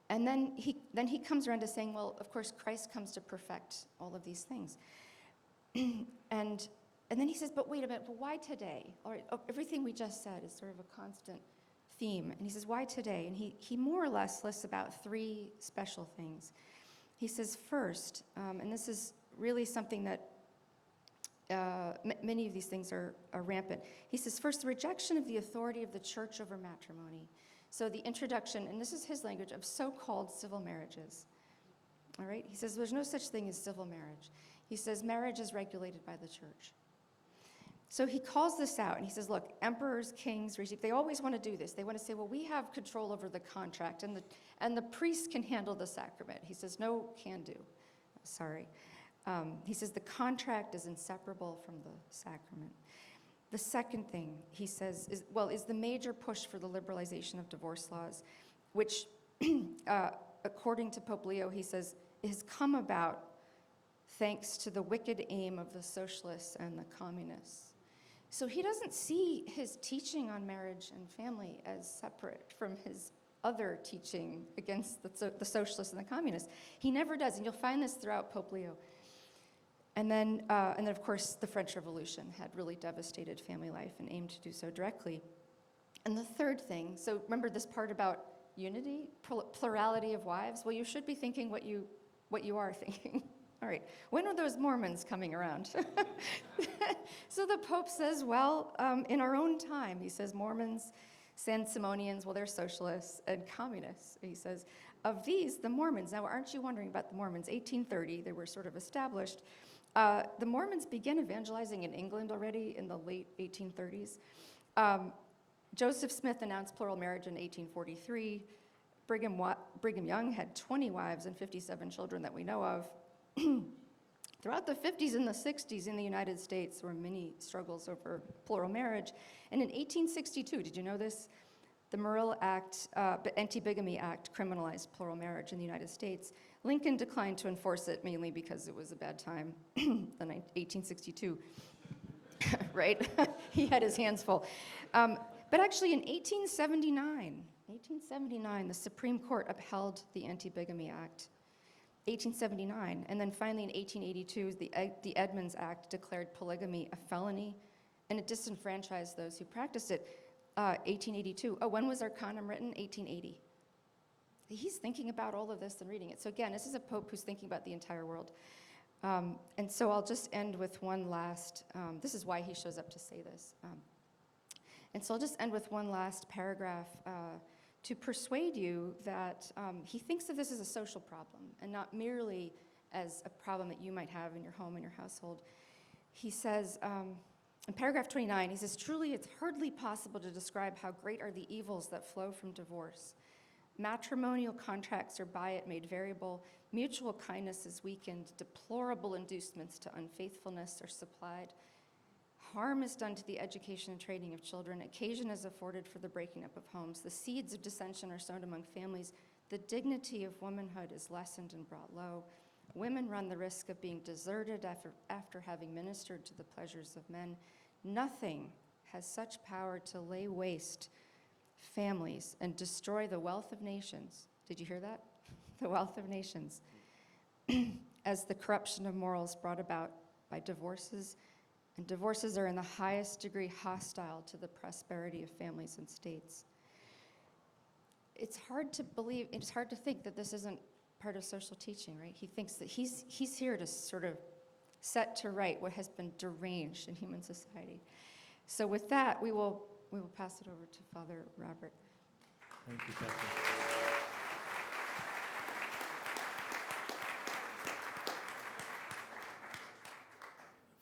And then he comes around to saying, well, of course, Christ comes to perfect all of these things. and then he says, but wait a minute, well, why today? All right, everything we just said is sort of a constant theme. And he says, why today? And he more or less lists about three special things. He says, first, and this is really something that many of these things are rampant. He says, first, the rejection of the authority of the church over matrimony. So the introduction, and this is his language, of so-called civil marriages. All right? He says, there's no such thing as civil marriage. He says, marriage is regulated by the church. So he calls this out, and he says, look, emperors, kings, regimes, they always want to do this. They want to say, well, we have control over the contract, and the priest can handle the sacrament. He says, no, can do. Sorry. He says the contract is inseparable from the sacrament. The second thing he says is the major push for the liberalization of divorce laws, which, according to Pope Leo, he says, has come about thanks to the wicked aim of the socialists and the communists. So he doesn't see his teaching on marriage and family as separate from his other teaching against the socialists and the communists. He never does, and you'll find this throughout Pope Leo. And then, of course, the French Revolution had really devastated family life and aimed to do so directly. And the third thing, so remember this part about unity, plurality of wives? Well, you should be thinking what you are thinking. All right, when are those Mormons coming around? So the Pope says, well, in our own time, he says Mormons, San Simonians, well, they're socialists, and communists. He says, of these, the Mormons, now aren't you wondering about the Mormons? 1830, they were sort of established. The Mormons began evangelizing in England already in the late 1830s. Joseph Smith announced plural marriage in 1843. Brigham Young had 20 wives and 57 children that we know of. Throughout the 50s and the 60s in the United States, there were many struggles over plural marriage. And in 1862, did you know this? The Morrill Act, Anti-Bigamy Act, criminalized plural marriage in the United States. Lincoln declined to enforce it mainly because it was a bad time, 1862, right? He had his hands full. But actually in 1879, the Supreme Court upheld the Anti-Bigamy Act. 1879, and then finally in 1882, the Edmunds Act declared polygamy a felony, and it disenfranchised those who practiced it. 1882. Oh, when was Arcanum written? 1880. He's thinking about all of this and reading it. So again, this is a pope who's thinking about the entire world. And so I'll just end with one last, this is why he shows up to say this. And so I'll just end with one last paragraph to persuade you that he thinks of this as a social problem and not merely as a problem that you might have in your home, in your household. He says, in paragraph 29, he says, "Truly, it's hardly possible to describe how great are the evils that flow from divorce. Matrimonial contracts are by it made variable, mutual kindness is weakened, deplorable inducements to unfaithfulness are supplied. Harm is done to the education and training of children. Occasion is afforded for the breaking up of homes. The seeds of dissension are sown among families. The dignity of womanhood is lessened and brought low. Women run the risk of being deserted after having ministered to the pleasures of men. Nothing has such power to lay waste families and destroy the wealth of nations." Did you hear that? The wealth of nations. "As the corruption of morals brought about by divorces, and divorces are in the highest degree hostile to the prosperity of families and states." It's hard to believe, it's hard to think that this isn't part of social teaching, right? He thinks that he's here to sort of set to right what has been deranged in human society. So with that, we will pass it over to Father Robert. Thank you, Catherine.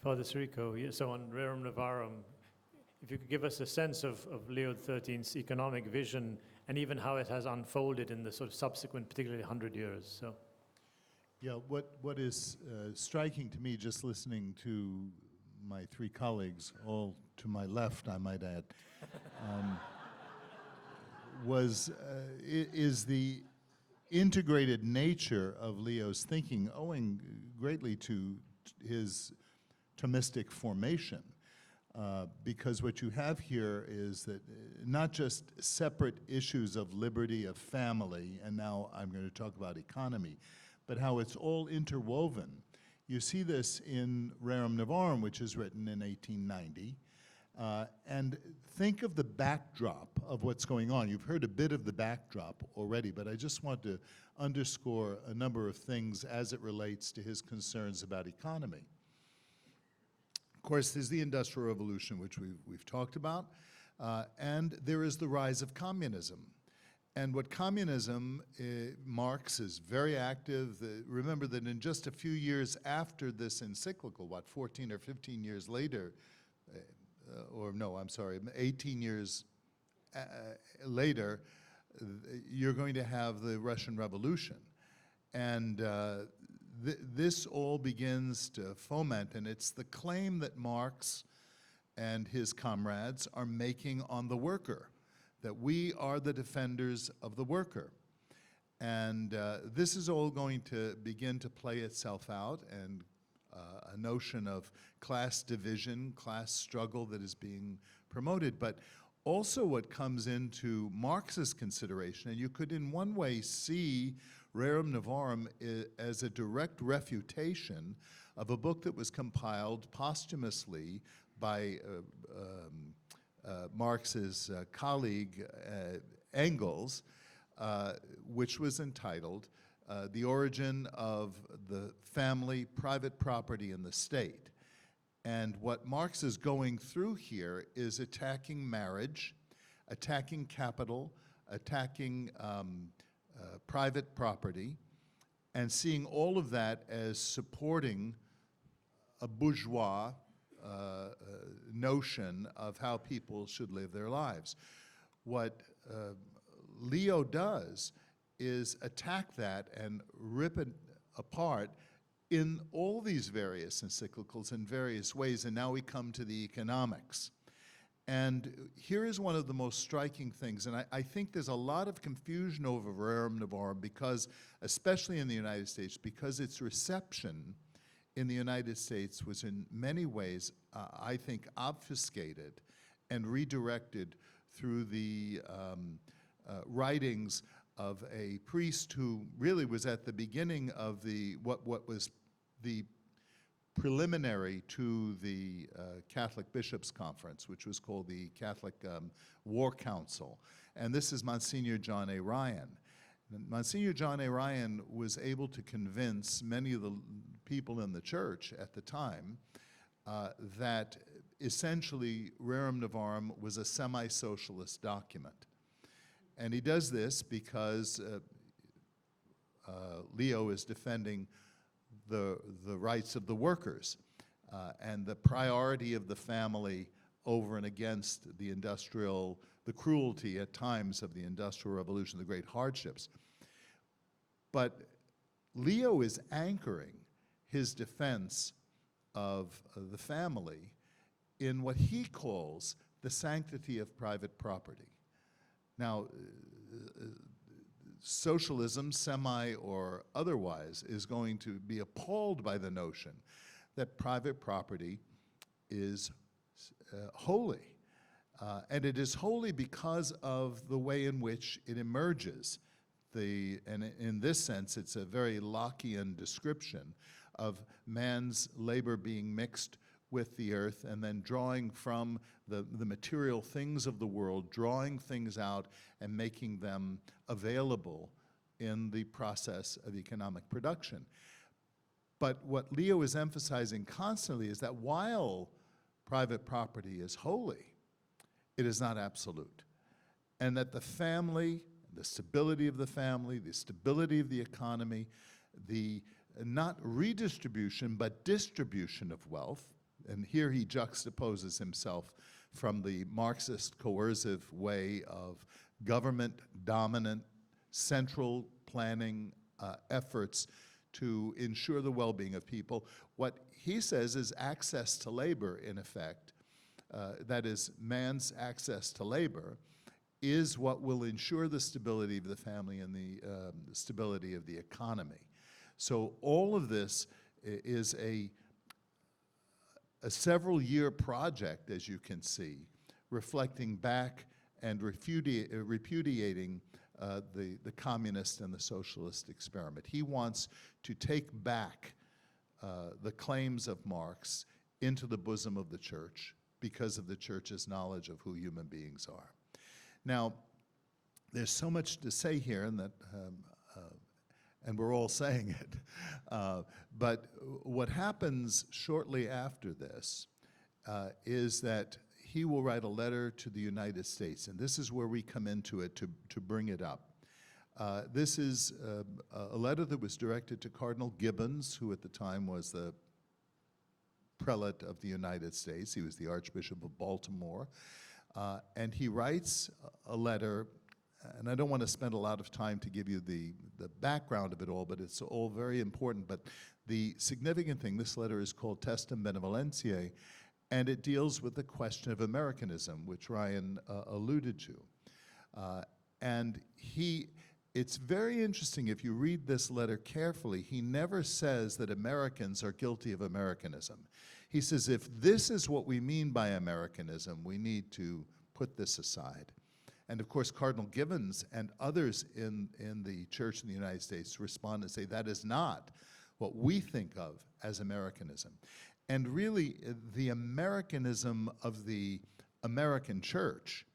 Father Sirico, so on Rerum Novarum, if you could give us a sense of Leo XIII's economic vision and even how it has unfolded in the sort of subsequent, particularly 100 years. So, yeah, what is striking to me, just listening to my three colleagues, all to my left, I might add, is the integrated nature of Leo's thinking, owing greatly to his Thomistic formation. Because what you have here is that not just separate issues of liberty, of family, and now I'm going to talk about economy, but how it's all interwoven. You see this in Rerum Novarum, which is written in 1890, and think of the backdrop of what's going on. You've heard a bit of the backdrop already, but I just want to underscore a number of things as it relates to his concerns about economy. Of course, there's the Industrial Revolution, which we've talked about, and there is the rise of communism. And what communism, Marx is very active. Remember that in just a few years after this encyclical, 14 or 15 years later, 18 years later, you're going to have the Russian Revolution. And this all begins to foment, and it's the claim that Marx and his comrades are making on the worker, that we are the defenders of the worker. And this is all going to begin to play itself out, and a notion of class division, class struggle that is being promoted. But also what comes into Marx's consideration, and you could in one way see Rerum Novarum as a direct refutation of a book that was compiled posthumously by Marx's colleague Engels, which was entitled The Origin of the Family, Private Property, and the State. And what Marx is going through here is attacking marriage, attacking capital, attacking private property, and seeing all of that as supporting a bourgeois notion of how people should live their lives. What Leo does is attack that and rip it apart in all these various encyclicals in various ways, and now we come to the economics. And here is one of the most striking things, and I think there's a lot of confusion over Rerum Novarum because, especially in the United States, because its reception in the United States was in many ways, I think, obfuscated and redirected through the writings of a priest who really was at the beginning of the what was the preliminary to the Catholic Bishops' Conference, which was called the Catholic War Council. And this is Monsignor John A. Ryan. Monsignor John A. Ryan was able to convince many of the people in the church at the time that essentially Rerum Novarum was a semi-socialist document. And he does this because Leo is defending the rights of the workers and the priority of the family over and against the cruelty at times of the Industrial Revolution, the great hardships. But Leo is anchoring his defense of the family in what he calls the sanctity of private property. Now, socialism, semi or otherwise, is going to be appalled by the notion that private property is holy. And it is holy because of the way in which it emerges. And in this sense, it's a very Lockean description of man's labor being mixed with the earth and then drawing from the material things of the world, drawing things out and making them available in the process of economic production. But what Leo is emphasizing constantly is that while private property is holy, it is not absolute. And that the family, the stability of the family, the stability of the economy, the not redistribution but distribution of wealth, and here he juxtaposes himself from the Marxist coercive way of government-dominant central planning efforts to ensure the well-being of people. What he says is access to labor, in effect, that is, man's access to labor, is what will ensure the stability of the family and the stability of the economy. So all of this is a several-year project, as you can see, reflecting back and repudiating the communist and the socialist experiment. He wants to take back the claims of Marx into the bosom of the church because of the church's knowledge of who human beings are. Now, there's so much to say here, and that, and we're all saying it, but what happens shortly after this is that he will write a letter to the United States, and this is where we come into it to bring it up. This is a letter that was directed to Cardinal Gibbons, who at the time was the prelate of the United States. He was the Archbishop of Baltimore. And he writes a letter, and I don't want to spend a lot of time to give you the background of it all, but it's all very important. But the significant thing, this letter is called Testem Benevolentiae, and it deals with the question of Americanism, which Ryan alluded to. And it's very interesting, if you read this letter carefully, he never says that Americans are guilty of Americanism. He says, if this is what we mean by Americanism, we need to put this aside. And of course, Cardinal Gibbons and others in the church in the United States respond and say, that is not what we think of as Americanism. And really, the Americanism of the American church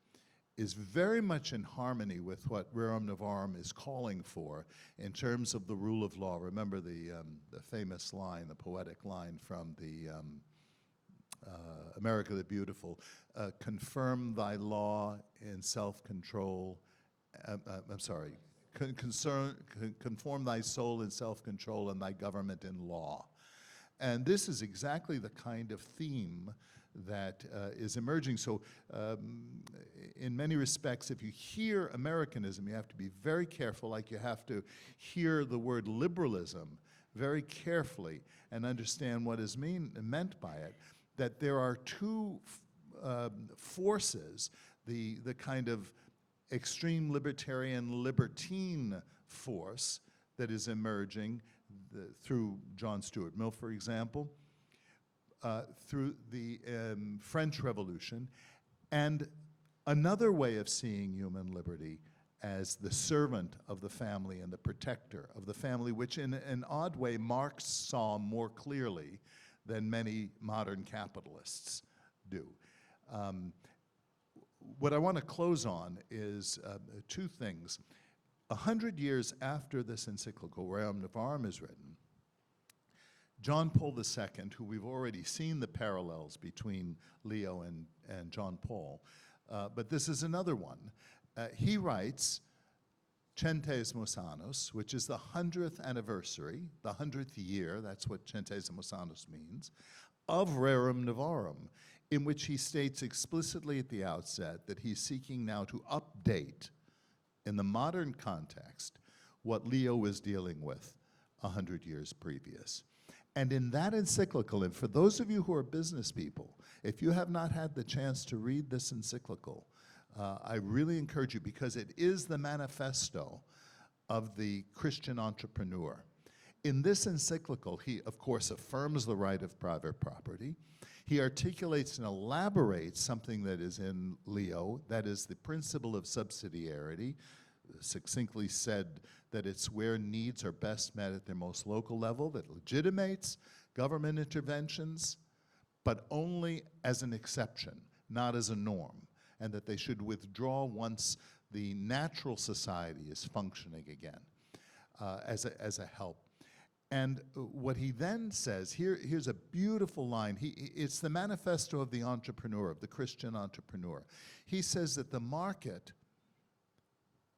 is very much in harmony with what Rerum Novarum is calling for in terms of the rule of law. Remember the famous line, the poetic line from the America the Beautiful, confirm thy law in self-control, conform thy soul in self-control and thy government in law. And this is exactly the kind of theme that is emerging. So in many respects, if you hear Americanism, you have to be very careful, like you have to hear the word liberalism very carefully and understand what is meant by it, that there are two forces, the kind of extreme libertine force that is emerging through John Stuart Mill, for example, through the French Revolution, and another way of seeing human liberty as the servant of the family and the protector of the family, which in an odd way Marx saw more clearly than many modern capitalists do. What I want to close on is two things. 100 years after this encyclical, Rerum Novarum, is written, John Paul II, who we've already seen the parallels between Leo and John Paul, but this is another one, he writes Centesimus Annus, which is the 100th anniversary, the 100th year, that's what Centesimus Annus means, of Rerum Novarum, in which he states explicitly at the outset that he's seeking now to update, in the modern context, what Leo was dealing with 100 years previous. And in that encyclical, and for those of you who are business people, if you have not had the chance to read this encyclical, I really encourage you, because it is the manifesto of the Christian entrepreneur. In this encyclical, he, of course, affirms the right of private property. He articulates and elaborates something that is in Leo, that is the principle of subsidiarity, succinctly said that it's where needs are best met at their most local level, that legitimates government interventions, but only as an exception, not as a norm, and that they should withdraw once the natural society is functioning again as a help. And what he then says, here's a beautiful line. It's the manifesto of the entrepreneur, of the Christian entrepreneur. He says that the market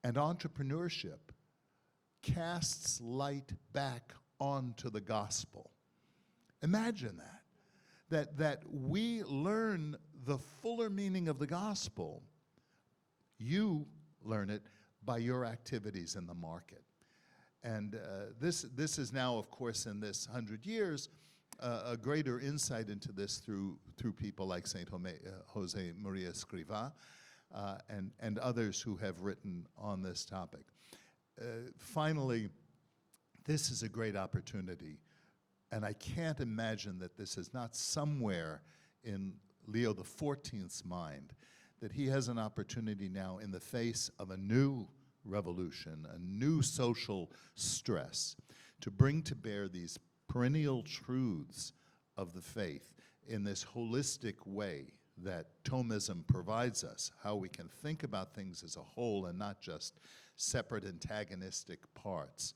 and entrepreneurship casts light back onto the gospel. Imagine that we learn the fuller meaning of the gospel. You learn it by your activities in the market. And this is now, of course, in this 100 years, a greater insight into this through people like Saint Jose Maria Escrivá and others who have written on this topic. Finally, this is a great opportunity, and I can't imagine that this is not somewhere in Leo XIV's mind, that he has an opportunity now in the face of a new revolution, a new social stress, to bring to bear these perennial truths of the faith in this holistic way that Thomism provides us, how we can think about things as a whole and not just separate antagonistic parts.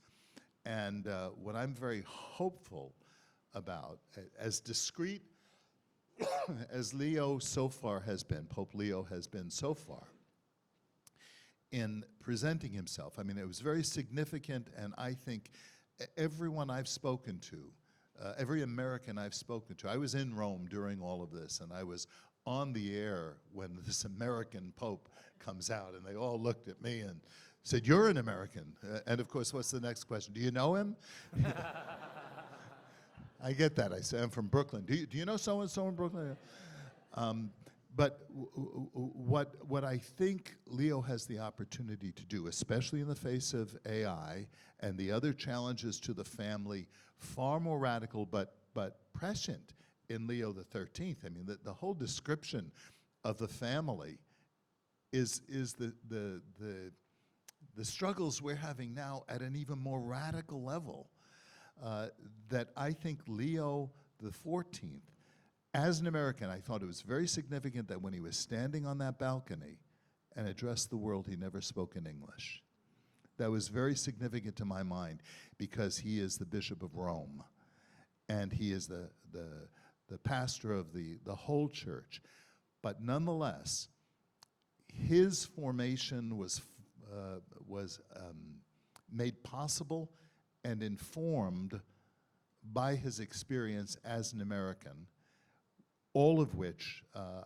And what I'm very hopeful about, as discreet as Leo so far has been, Pope Leo has been so far, in presenting himself. I mean, it was very significant, and I think everyone I've spoken to, every American I've spoken to, I was in Rome during all of this, and I was on the air when this American Pope comes out, and they all looked at me and said, "You're an American." And of course, what's the next question? Do you know him? I get that. I say, I'm from Brooklyn. Do you know so-and-so in Brooklyn? But what I think Leo has the opportunity to do, especially in the face of AI and the other challenges to the family, far more radical but prescient in Leo XIII. I mean, the whole description of the family is the struggles we're having now at an even more radical level. That I think Leo XIV, as an American, I thought it was very significant that when he was standing on that balcony and addressed the world, he never spoke in English. That was very significant to my mind, because he is the Bishop of Rome, and he is the pastor of the whole church. But nonetheless, his formation was made possible and informed by his experience as an American, all of which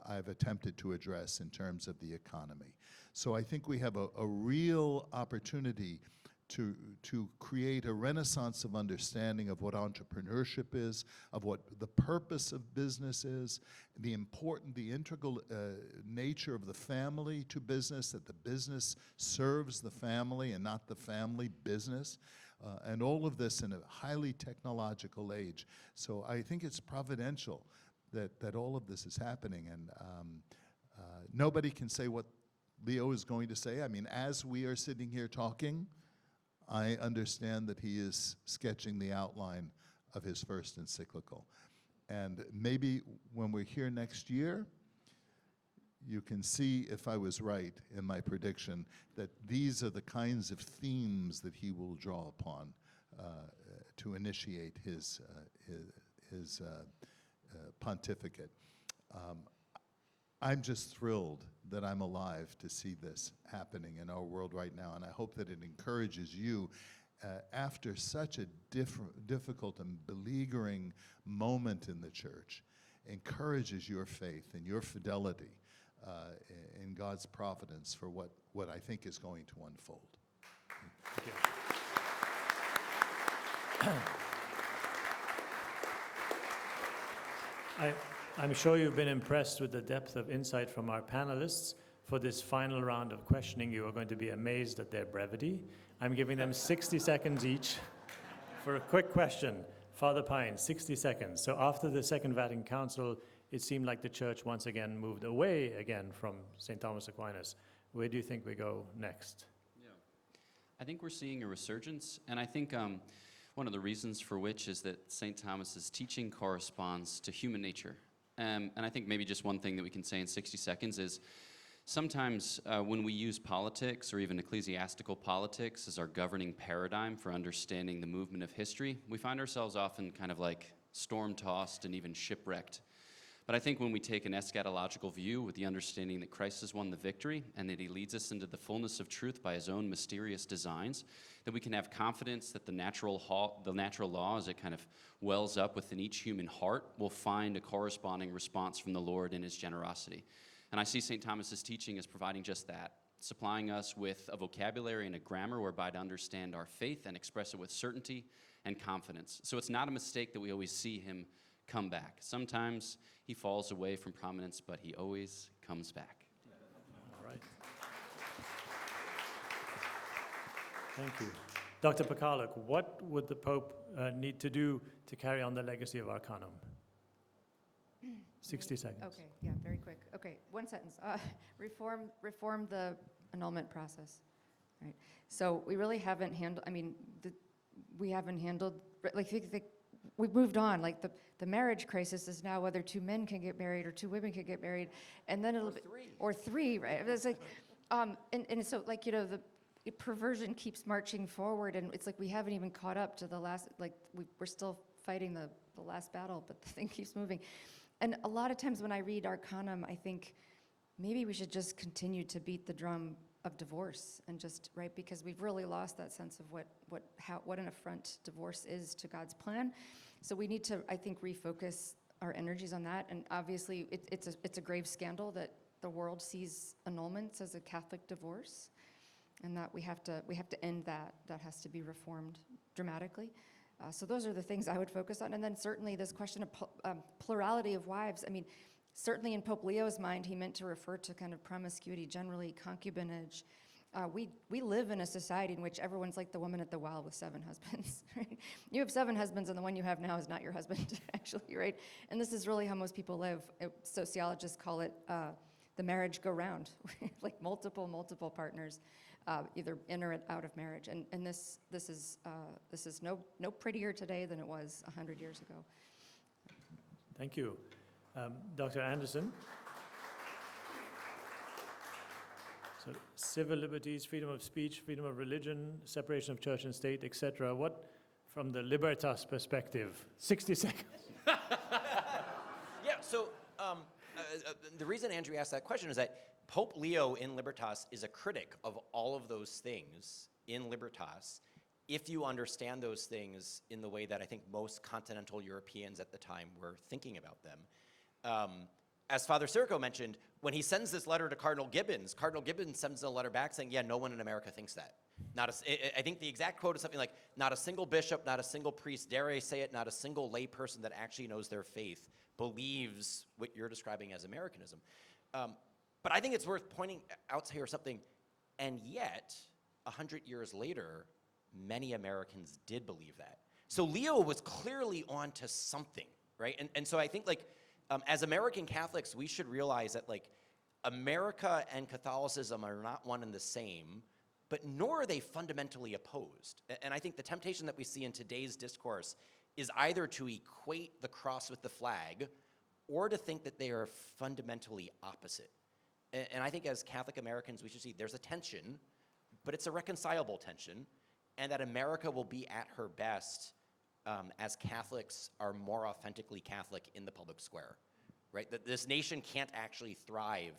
I've attempted to address in terms of the economy. So I think we have a real opportunity to create a renaissance of understanding of what entrepreneurship is, of what the purpose of business is, the integral nature of the family to business, that the business serves the family and not the family business. And all of this in a highly technological age. So I think it's providential that all of this is happening. And nobody can say what Leo is going to say. I mean, as we are sitting here talking, I understand that he is sketching the outline of his first encyclical. And maybe when we're here next year, you can see if I was right in my prediction that these are the kinds of themes that he will draw upon to initiate his pontificate. I'm just thrilled that I'm alive to see this happening in our world right now, and I hope that it encourages you after such a difficult and beleaguering moment in the church, encourages your faith and your fidelity in God's providence for what I think is going to unfold. Thank you. I'm sure you've been impressed with the depth of insight from our panelists. For this final round of questioning, you are going to be amazed at their brevity. I'm giving them 60 seconds each for a quick question. Father Pine, 60 seconds. So after the Second Vatican Council, it seemed like the church once again moved away again from St. Thomas Aquinas. Where do you think we go next? Yeah. I think we're seeing a resurgence, and I think one of the reasons for which is that St. Thomas's teaching corresponds to human nature. And I think maybe just one thing that we can say in 60 seconds is sometimes when we use politics or even ecclesiastical politics as our governing paradigm for understanding the movement of history, we find ourselves often kind of like storm-tossed and even shipwrecked. But I think when we take an eschatological view with the understanding that Christ has won the victory and that he leads us into the fullness of truth by his own mysterious designs, that we can have confidence that the natural law, as it kind of wells up within each human heart, will find a corresponding response from the Lord in his generosity. And I see St. Thomas's teaching as providing just that, supplying us with a vocabulary and a grammar whereby to understand our faith and express it with certainty and confidence. So it's not a mistake that we always see him come back. Sometimes he falls away from prominence, but he always comes back. All right. Thank you. Dr. Pakaluk, what would the Pope need to do to carry on the legacy of Arcanum? 60 seconds. Okay, yeah, very quick. Okay, one sentence. Reform the annulment process, right? So we really haven't handled, we haven't handled, like, we've moved on. Like, the marriage crisis is now whether two men can get married or two women can get married, and then it'll be, or three, right? It's like, and so, like, you know, the perversion keeps marching forward, and it's like we haven't even caught up to the last, like, we're still fighting the last battle, but the thing keeps moving. And a lot of times when I read Arcanum, I think maybe we should just continue to beat the drum of divorce, and just, right, because we've really lost that sense of what an affront divorce is to God's plan. So we need to, I think, refocus our energies on that. And obviously, it's a grave scandal that the world sees annulments as a Catholic divorce, and that we have to end that. That has to be reformed dramatically. So those are the things I would focus on. And then certainly this question of plurality of wives. I mean, certainly in Pope Leo's mind, he meant to refer to kind of promiscuity generally, concubinage. We live in a society in which everyone's like the woman at the well with 7 husbands, right? You have 7 husbands, and the one you have now is not your husband, actually, right? And this is really how most people live. Sociologists call it the marriage go round, like multiple partners, either in or out of marriage. And this is no prettier today than it was 100 years ago. Thank you. Dr. Anderson. So civil liberties, freedom of speech, freedom of religion, separation of church and state, etc. What, from the Libertas perspective? 60 seconds. Yeah, so the reason Andrew asked that question is that Pope Leo in Libertas is a critic of all of those things in Libertas, if you understand those things in the way that I think most continental Europeans at the time were thinking about them. As Father Sirico mentioned, when he sends this letter to Cardinal Gibbons sends a letter back saying, yeah, no one in America thinks that. I think the exact quote is something like, not a single bishop, not a single priest, dare I say it, not a single lay person that actually knows their faith believes what you're describing as Americanism. But I think it's worth pointing out here something, and yet, 100 years later, many Americans did believe that. So Leo was clearly on to something, right? And so I think, like, as American Catholics, we should realize that, like, America and Catholicism are not one and the same, but nor are they fundamentally opposed. And I think the temptation that we see in today's discourse is either to equate the cross with the flag or to think that they are fundamentally opposite. And I think as Catholic Americans, we should see there's a tension, but it's a reconcilable tension, and that America will be at her best as Catholics are more authentically Catholic in the public square, right? That this nation can't actually thrive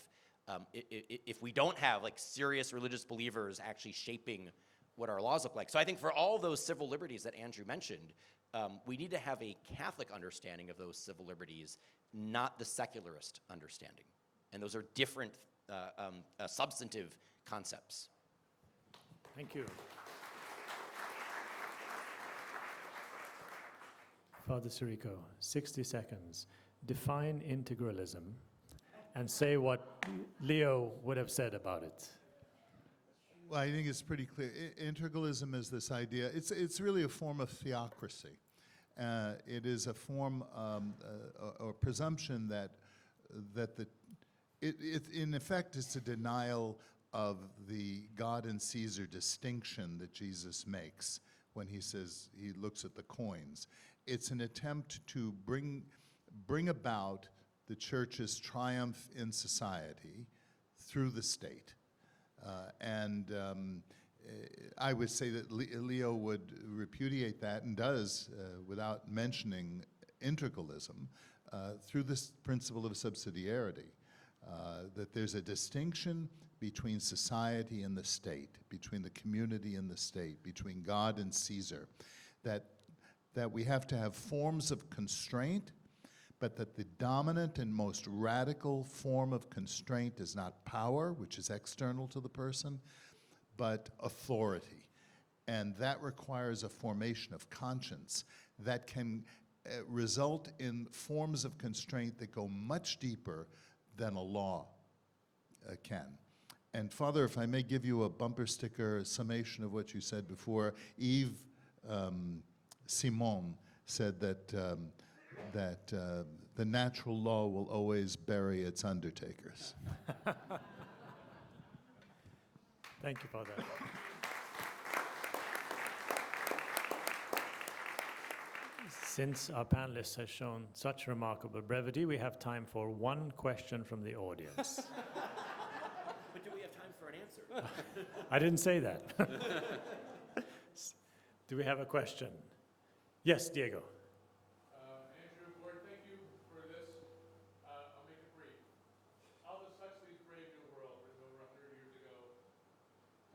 if we don't have like serious religious believers actually shaping what our laws look like. So I think for all those civil liberties that Andrew mentioned, we need to have a Catholic understanding of those civil liberties, not the secularist understanding. And those are different substantive concepts. Thank you. Father Sirico, 60 seconds. Define integralism and say what Leo would have said about it. Well, I think it's pretty clear. Integralism is this idea. It's really a form of theocracy. It is a form or presumption that in effect it's a denial of the God and Caesar distinction that Jesus makes when he says he looks at the coins. It's an attempt to bring about the church's triumph in society through the state. I would say that Leo would repudiate that and does without mentioning integralism through this principle of subsidiarity, that there's a distinction between society and the state, between the community and the state, between God and Caesar, that we have to have forms of constraint, but that the dominant and most radical form of constraint is not power, which is external to the person, but authority. And that requires a formation of conscience that can result in forms of constraint that go much deeper than a law can. And Father, if I may give you a bumper sticker summation of what you said before, Yves Simon said that the natural law will always bury its undertakers. Thank you, Father. Since our panelists have shown such remarkable brevity, we have time for one question from the audience. But do we have time for an answer? I didn't say that. Do we have a question? Yes, Diego. Andrew, Lord, thank you for this. I'll make it brief. Aldous Huxley's Brave New World, written over 100 years ago,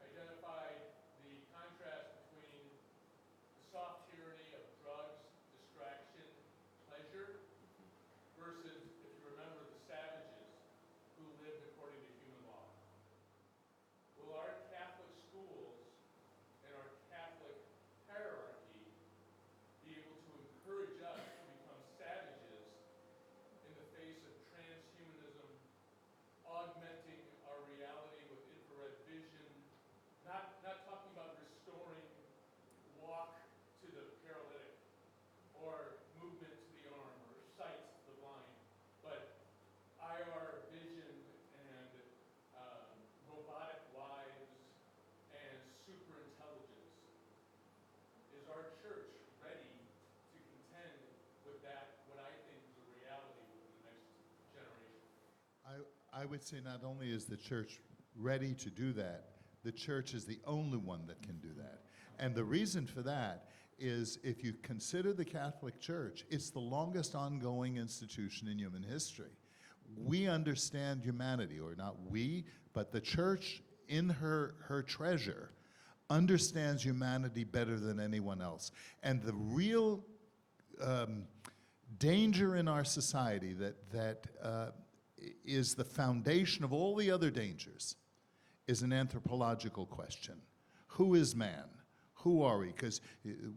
identified the contrast between the soft tyranny of drugs, distraction, pleasure, versus, if you remember, the savages who lived according to human law. Will our Catholic schools and our Catholic hierarchy be able to encourage us to become savages in the face of transhumanism, augmenting our reality with infrared vision, not talking about restoring walk to the paralytic or movement to the arm or sight to the blind, but IR vision and robotic lives and super intelligence. Is our church ready to contend with that, what I think is a reality within the next generation? I would say not only is the church ready to do that, the church is the only one that can do that. And the reason for that is if you consider the Catholic Church, it's the longest ongoing institution in human history. We understand humanity, or not we, but the church in her treasure understands humanity better than anyone else. And the real danger in our society that is the foundation of all the other dangers is an anthropological question. Who is man? Who are we? Because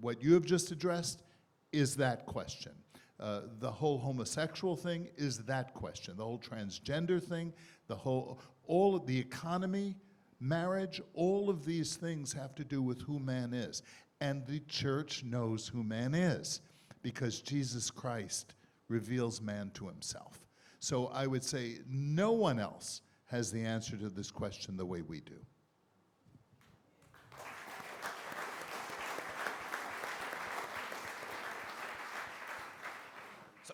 what you have just addressed is that question. The whole homosexual thing is that question. The whole transgender thing, all of the economy, marriage, all of these things have to do with who man is. And the church knows who man is because Jesus Christ reveals man to himself. So I would say no one else has the answer to this question the way we do. So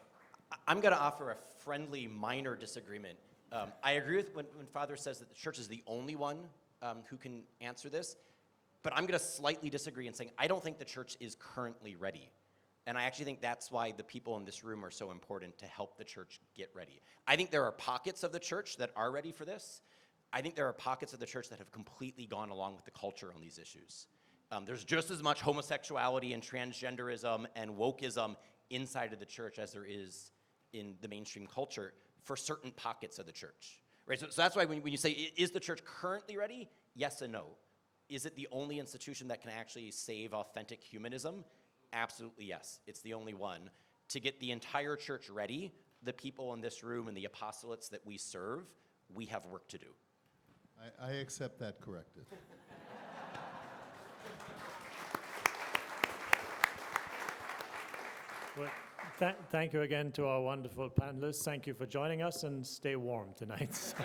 I'm going to offer a friendly minor disagreement. I agree with when Father says that the church is the only one who can answer this, but I'm going to slightly disagree in saying I don't think the church is currently ready. And I actually think that's why the people in this room are so important to help the church get ready. I think there are pockets of the church that are ready for this. I think there are pockets of the church that have completely gone along with the culture on these issues. There's just as much homosexuality and transgenderism and wokeism inside of the church as there is in the mainstream culture for certain pockets of the church. Right? So that's why when you say, is the church currently ready? Yes and no. Is it the only institution that can actually save authentic humanism? Absolutely yes. It's the only one. To get the entire church ready, the people in this room and the apostolates that we serve, we have work to do. I accept that corrective. Well, thank you again to our wonderful panelists. Thank you for joining us, and stay warm tonight.